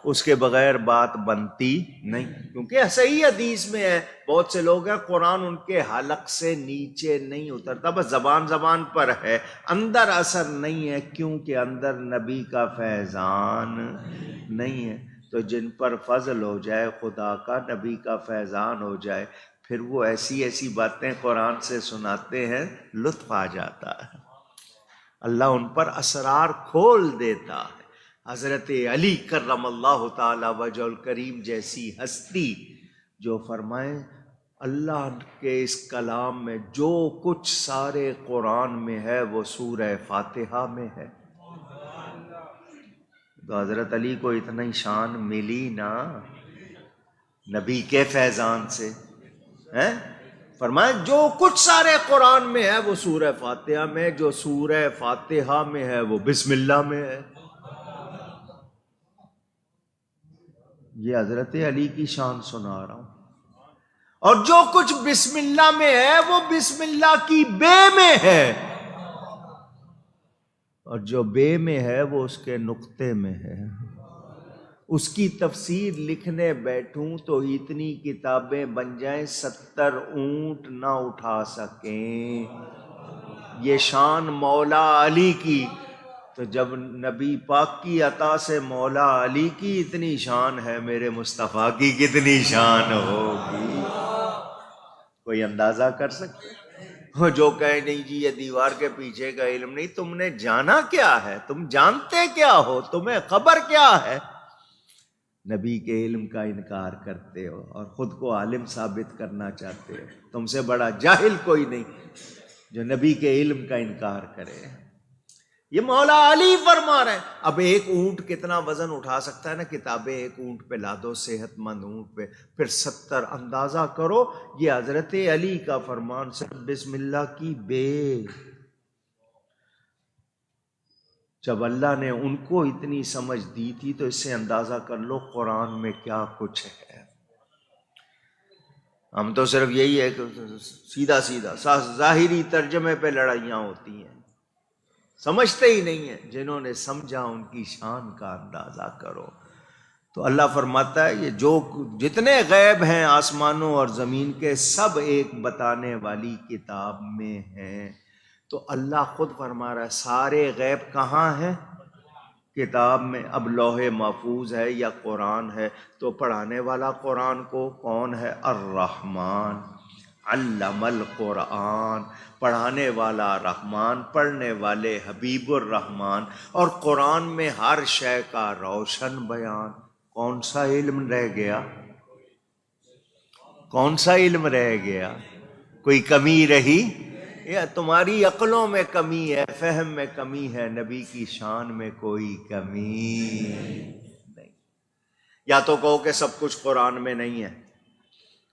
اس کے بغیر بات بنتی نہیں۔ کیونکہ صحیح حدیث میں ہے، بہت سے لوگ ہیں قرآن ان کے حلق سے نیچے نہیں اترتا، بس زبان زبان پر ہے، اندر اثر نہیں ہے، کیونکہ اندر نبی کا فیضان نہیں ہے۔ تو جن پر فضل ہو جائے خدا کا، نبی کا فیضان ہو جائے، پھر وہ ایسی ایسی باتیں قرآن سے سناتے ہیں، لطف آ جاتا ہے، اللہ ان پر اسرار کھول دیتا ہے۔ حضرت علی کرم اللہ تعالی وجہ الکریم جیسی ہستی جو فرمائیں اللہ کے اس کلام میں جو کچھ سارے قرآن میں ہے وہ سورہ فاتحہ میں ہے، تو حضرت علی کو اتنی شان ملی نا نبی کے فیضان سے، ہیں؟ فرمائیں جو کچھ سارے قرآن میں ہے وہ سورہ فاتحہ میں، جو سورہ فاتحہ میں ہے وہ بسم اللہ میں ہے۔ یہ حضرت علی کی شان سنا رہا ہوں۔ اور جو کچھ بسم اللہ میں ہے وہ بسم اللہ کی بے میں ہے، اور جو بے میں ہے وہ اس کے نقطے میں ہے۔ اس کی تفسیر لکھنے بیٹھوں تو اتنی کتابیں بن جائیں 70 اونٹ نہ اٹھا سکیں۔ یہ شان مولا علی کی، تو جب نبی پاک کی عطا سے مولا علی کی اتنی شان ہے، میرے مصطفیٰ کی کتنی شان ہوگی؟ کوئی اندازہ کر سکتے؟ وہ جو کہے نہیں جی یہ دیوار کے پیچھے کا علم نہیں، تم نے جانا کیا ہے؟ تم جانتے کیا ہو؟ تمہیں خبر کیا ہے؟ نبی کے علم کا انکار کرتے ہو اور خود کو عالم ثابت کرنا چاہتے ہو۔ تم سے بڑا جاہل کوئی نہیں جو نبی کے علم کا انکار کرے۔ یہ مولا علی فرما رہے ہیں۔ اب ایک اونٹ کتنا وزن اٹھا سکتا ہے نا، کتابیں ایک اونٹ پہ لا دو، صحت مند اونٹ پہ، پھر 70 اندازہ کرو۔ یہ حضرت علی کا فرمان سے بسم اللہ کی بے، جب اللہ نے ان کو اتنی سمجھ دی تھی تو اس سے اندازہ کر لو قرآن میں کیا کچھ ہے۔ ہم تو صرف یہی ہے کہ سیدھا سیدھا ظاہری ترجمے پہ لڑائیاں ہوتی ہیں، سمجھتے ہی نہیں ہیں۔ جنہوں نے سمجھا ان کی شان کا اندازہ کرو۔ تو اللہ فرماتا ہے یہ جو جتنے غیب ہیں آسمانوں اور زمین کے، سب ایک بتانے والی کتاب میں ہیں۔ تو اللہ خود فرما رہا ہے سارے غیب کہاں ہیں؟ کتاب میں۔ اب لوح محفوظ ہے یا قرآن ہے، تو پڑھانے والا قرآن کو کون ہے؟ الرحمن علم القرآن، پڑھانے والا رحمان، پڑھنے والے حبیب الرحمن۔ اور قرآن میں ہر شے کا روشن بیان۔ کون سا علم رہ گیا؟ کون سا علم رہ گیا؟ کوئی کمی رہی؟ یا تمہاری عقلوں میں کمی ہے، فہم میں کمی ہے، نبی کی شان میں کوئی کمی نہیں۔ یا تو کہو کہ سب کچھ قرآن میں نہیں ہے،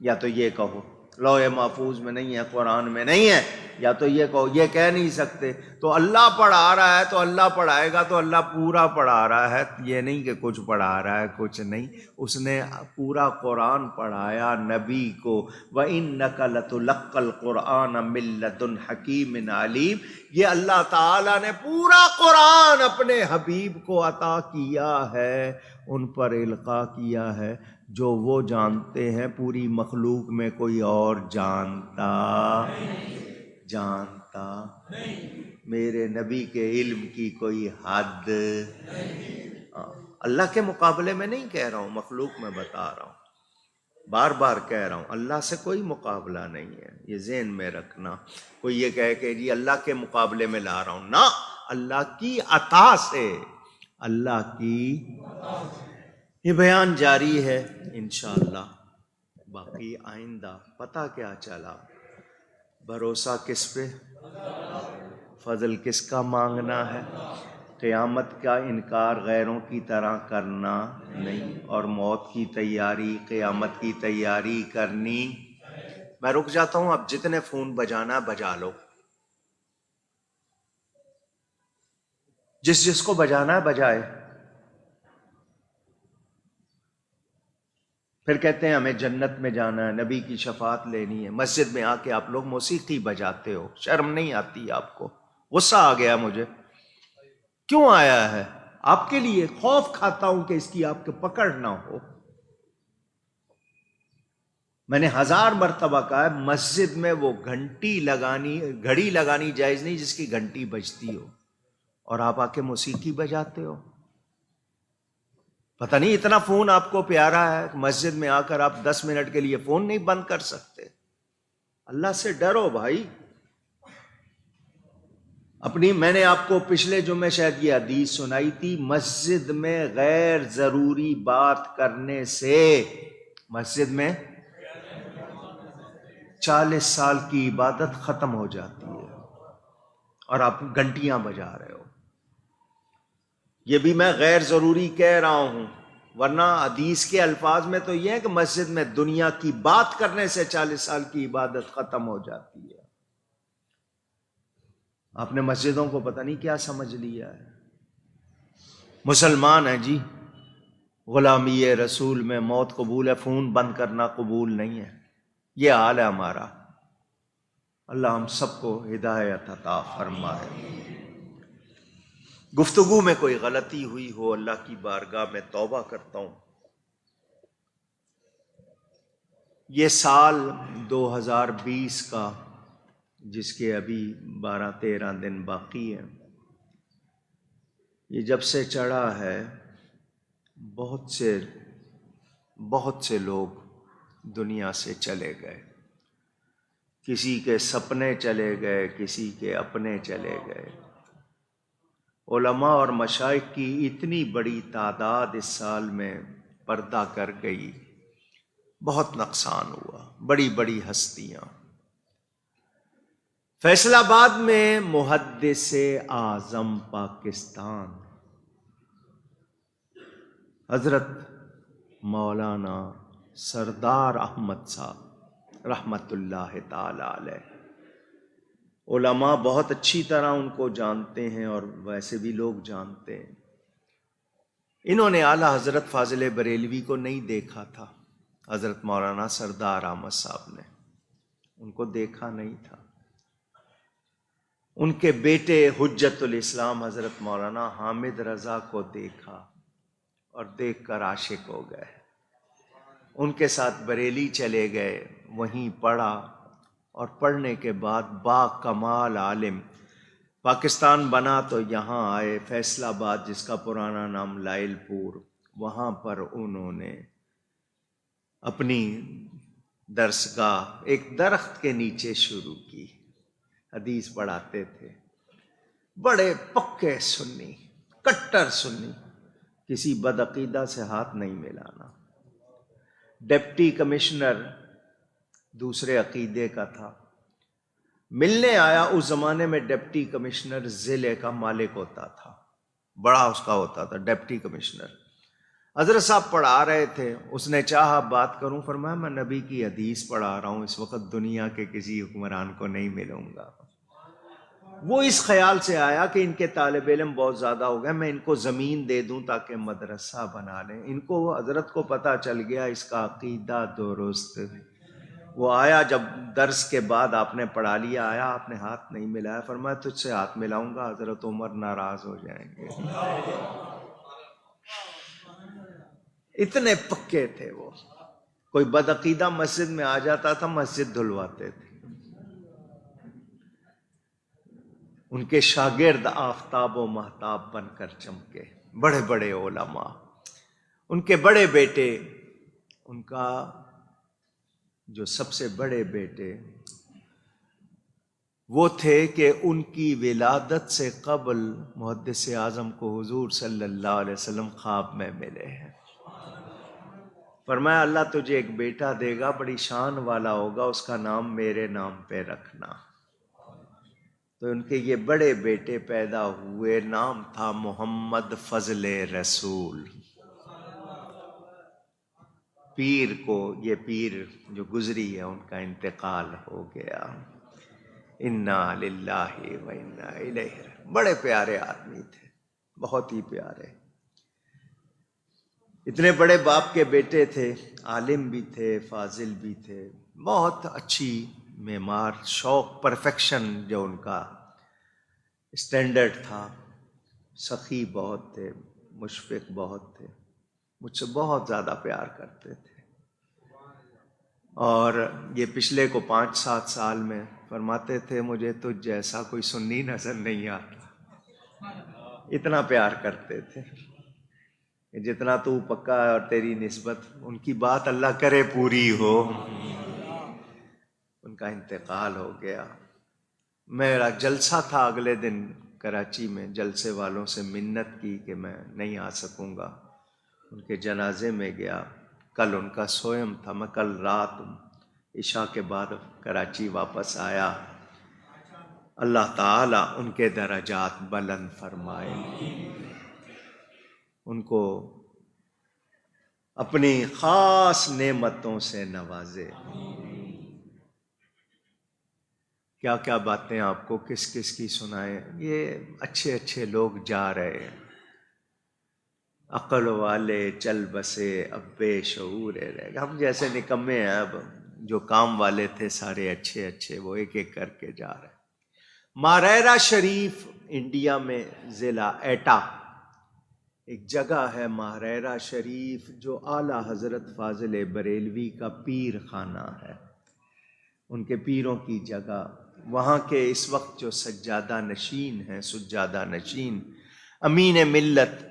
یا تو یہ کہو لوح محفوظ میں نہیں ہے، قرآن میں نہیں ہے، یا تو یہ کہو۔ یہ کہہ نہیں سکتے۔ تو اللہ پڑھا رہا ہے تو اللہ پڑھائے گا تو اللہ پورا پڑھا رہا ہے، یہ نہیں کہ کچھ پڑھا رہا ہے کچھ نہیں۔ اس نے پورا قرآن پڑھایا نبی کو۔ وَإِنَّكَ لَتُلَقَّى الْقُرْآنَ مِن لَّدُنْ حَكِيمٍ عَلِيمٍ۔ یہ اللہ تعالیٰ نے پورا قرآن اپنے حبیب کو عطا کیا ہے، ان پر القاء کیا ہے، جو وہ جانتے ہیں پوری مخلوق میں کوئی اور جانتا میرے نبی کے علم کی کوئی حد۔ اللہ کے مقابلے میں نہیں کہہ رہا ہوں، مخلوق میں بتا رہا ہوں، بار بار کہہ رہا ہوں، اللہ سے کوئی مقابلہ نہیں ہے، یہ ذہن میں رکھنا۔ کوئی یہ کہے کہ جی اللہ کے مقابلے میں لا رہا ہوں، نہ، اللہ کی عطا سے، اللہ کی۔ یہ بیان جاری ہے انشاءاللہ، باقی آئندہ پتہ کیا چلا، بھروسہ کس پہ، فضل کس کا مانگنا ہے، قیامت کا انکار غیروں کی طرح کرنا نہیں، اور موت کی تیاری، قیامت کی تیاری کرنی۔ میں رک جاتا ہوں، اب جتنے فون بجانا بجا لو، جس جس کو بجانا ہے بجائے۔ پھر کہتے ہیں ہمیں جنت میں جانا ہے، نبی کی شفاعت لینی ہے، مسجد میں آ کے آپ لوگ موسیقی بجاتے ہو، شرم نہیں آتی آپ کو؟ غصہ آ گیا مجھے، کیوں آیا ہے؟ آپ کے لیے خوف کھاتا ہوں کہ اس کی آپ کے پکڑ نہ ہو۔ میں نے 1000 مرتبہ کہا ہے مسجد میں وہ گھڑی لگانی جائز نہیں جس کی گھنٹی بجتی ہو، اور آپ آ کے موسیقی بجاتے ہو۔ پتہ نہیں اتنا فون آپ کو پیارا ہے کہ مسجد میں آ کر آپ 10 منٹ کے لیے فون نہیں بند کر سکتے؟ اللہ سے ڈرو بھائی۔ میں نے آپ کو پچھلے جمعے شاید یہ حدیث سنائی تھی، مسجد میں غیر ضروری بات کرنے سے مسجد میں 40 سال کی عبادت ختم ہو جاتی ہے، اور آپ گھنٹیاں بجا رہے ہو۔ یہ بھی میں غیر ضروری کہہ رہا ہوں، ورنہ حدیث کے الفاظ میں تو یہ ہے کہ مسجد میں دنیا کی بات کرنے سے 40 سال کی عبادت ختم ہو جاتی ہے۔ آپ نے مسجدوں کو پتہ نہیں کیا سمجھ لیا ہے۔ مسلمان ہیں جی، غلامی رسول میں موت قبول ہے، فون بند کرنا قبول نہیں ہے۔ یہ حال ہے ہمارا۔ اللہ ہم سب کو ہدایت عطا فرمائے۔ گفتگو میں کوئی غلطی ہوئی ہو، اللہ کی بارگاہ میں توبہ کرتا ہوں۔ یہ سال 2020 کا، جس کے ابھی 12-13 دن باقی ہیں، یہ جب سے چڑھا ہے بہت سے لوگ دنیا سے چلے گئے، کسی کے سپنے چلے گئے، کسی کے اپنے چلے گئے۔ علماء اور مشائخ کی اتنی بڑی تعداد اس سال میں پردہ کر گئی، بہت نقصان ہوا، بڑی بڑی ہستیاں۔ فیصل آباد میں محدث اعظم پاکستان حضرت مولانا سردار احمد صاحب رحمت اللہ تعالی علیہ، علماء بہت اچھی طرح ان کو جانتے ہیں اور ویسے بھی لوگ جانتے ہیں۔ انہوں نے اعلیٰ حضرت فاضل بریلوی کو نہیں دیکھا تھا، حضرت مولانا سردار احمد صاحب نے ان کو دیکھا نہیں تھا۔ ان کے بیٹے حجت الاسلام حضرت مولانا حامد رضا کو دیکھا اور دیکھ کر عاشق ہو گئے۔ ان کے ساتھ بریلی چلے گئے، وہیں پڑھا، اور پڑھنے کے بعد با کمال عالم، پاکستان بنا تو یہاں آئے فیصل آباد، جس کا پرانا نام لائل پور، وہاں پر انہوں نے اپنی درسگاہ ایک درخت کے نیچے شروع کی، حدیث پڑھاتے تھے۔ بڑے پکے سنی، کٹر سنی، کسی بدعقیدہ سے ہاتھ نہیں ملانا۔ ڈپٹی کمشنر دوسرے عقیدے کا تھا، ملنے آیا۔ اس زمانے میں ڈپٹی کمشنر ضلع کا مالک ہوتا تھا، بڑا اس کا ہوتا تھا ڈپٹی کمشنر۔ حضرت صاحب پڑھا رہے تھے، اس نے چاہا بات کروں، فرمایا میں نبی کی حدیث پڑھا رہا ہوں، اس وقت دنیا کے کسی حکمران کو نہیں ملوں گا۔ وہ اس خیال سے آیا کہ ان کے طالب علم بہت زیادہ ہو گئے، میں ان کو زمین دے دوں تاکہ مدرسہ بنا لیں۔ ان کو حضرت کو پتہ چل گیا اس کا عقیدہ درست۔ وہ آیا، جب درس کے بعد آپ نے پڑھا لیا، آیا، آپ نے ہاتھ نہیں ملایا، فرمایا تجھ سے ہاتھ ملاؤں گا حضرت عمر ناراض ہو جائیں گے۔ اتنے پکے تھے وہ۔ کوئی بدعقیدہ مسجد میں آ جاتا تھا، مسجد دھلواتے تھے۔ ان کے شاگرد آفتاب و مہتاب بن کر چمکے، بڑے بڑے علماء۔ ان کے بڑے بیٹے، ان کا جو سب سے بڑے بیٹے وہ تھے کہ ان کی ولادت سے قبل محدث اعظم کو حضور صلی اللہ علیہ وسلم خواب میں ملے ہیں۔ فرمایا اللہ تجھے ایک بیٹا دے گا، بڑی شان والا ہوگا، اس کا نام میرے نام پہ رکھنا۔ تو ان کے یہ بڑے بیٹے پیدا ہوئے، نام تھا محمد فضل رسول۔ پیر کو، یہ پیر جو گزری ہے ان کا انتقال ہو گیا۔ انا للہ و انا الیہ۔ بڑے پیارے آدمی تھے، بہت ہی پیارے۔ اتنے بڑے باپ کے بیٹے تھے، عالم بھی تھے، فاضل بھی تھے، بہت اچھی معمار، شوق، پرفیکشن جو ان کا اسٹینڈرڈ تھا. سخی بہت تھے، مشفق بہت تھے، مجھ سے بہت زیادہ پیار کرتے تھے. اور یہ پچھلے کو 5-7 سال میں فرماتے تھے مجھے تو جیسا کوئی سنی نظر نہیں آتا، اتنا پیار کرتے تھے. جتنا تو پکا ہے اور تیری نسبت، ان کی بات اللہ کرے پوری ہو. ان کا انتقال ہو گیا. میرا جلسہ تھا اگلے دن کراچی میں، جلسے والوں سے منت کی کہ میں نہیں آ سکوں گا، ان کے جنازے میں گیا. کل ان کا سوئم تھا، میں کل رات عشاء کے بعد کراچی واپس آیا. اللہ تعالیٰ ان کے درجات بلند فرمائے، ان کو اپنی خاص نعمتوں سے نوازے. کیا کیا باتیں آپ کو کس کس کی سنائیں. یہ اچھے اچھے لوگ جا رہے ہیں، عقل والے چل بسے اب بے شعور رہ گئے. ہم جیسے نکمے ہیں، اب جو کام والے تھے سارے اچھے اچھے وہ ایک ایک کر کے جا رہے ہیں. ماریرا شریف انڈیا میں ضلع ایٹا ایک جگہ ہے، ماریرا شریف، جو اعلیٰ حضرت فاضل بریلوی کا پیر خانہ ہے، ان کے پیروں کی جگہ. وہاں کے اس وقت جو سجادہ نشین ہیں، سجادہ نشین امین ملت،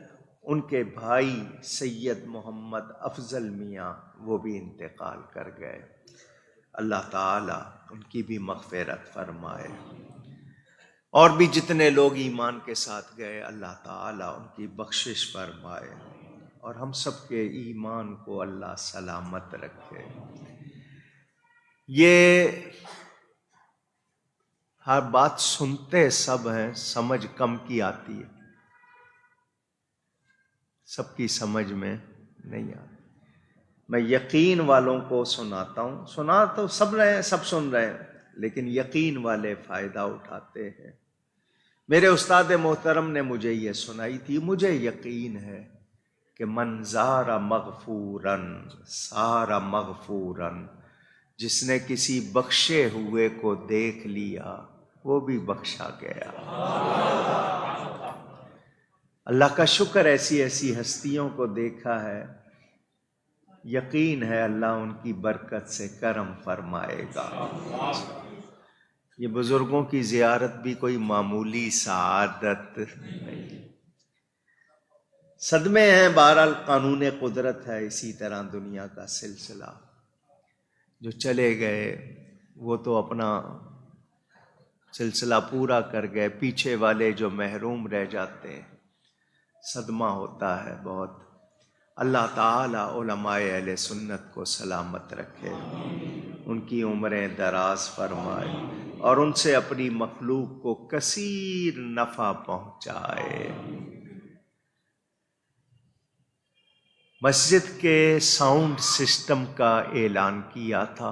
ان کے بھائی سید محمد افضل میاں، وہ بھی انتقال کر گئے. اللہ تعالی ان کی بھی مغفرت فرمائے. اور بھی جتنے لوگ ایمان کے ساتھ گئے، اللہ تعالی ان کی بخشش فرمائے، اور ہم سب کے ایمان کو اللہ سلامت رکھے. یہ ہر بات سنتے سب ہیں، سمجھ کم کی آتی ہے، سب کی سمجھ میں نہیں آتی. میں یقین والوں کو سناتا ہوں، سنا تو سب رہے ہیں، سب سن رہے ہیں، لیکن یقین والے فائدہ اٹھاتے ہیں. میرے استاد محترم نے مجھے یہ سنائی تھی. مجھے یقین ہے کہ من زار مغفورن سارا مغفورن، جس نے کسی بخشے ہوئے کو دیکھ لیا وہ بھی بخشا گیا. اللہ کا شکر ایسی ایسی ہستیوں کو دیکھا ہے. یقین ہے اللہ ان کی برکت سے کرم فرمائے گا. یہ بزرگوں کی زیارت بھی کوئی معمولی سعادت نہیں. صدمے ہیں، بہرحال قانون قدرت ہے. اسی طرح دنیا کا سلسلہ، جو چلے گئے وہ تو اپنا سلسلہ پورا کر گئے، پیچھے والے جو محروم رہ جاتے ہیں صدمہ ہوتا ہے بہت. اللہ تعالی علماء اہل سنت کو سلامت رکھے، ان کی عمریں دراز فرمائے، اور ان سے اپنی مخلوق کو کثیر نفع پہنچائے. مسجد کے ساؤنڈ سسٹم کا اعلان کیا تھا.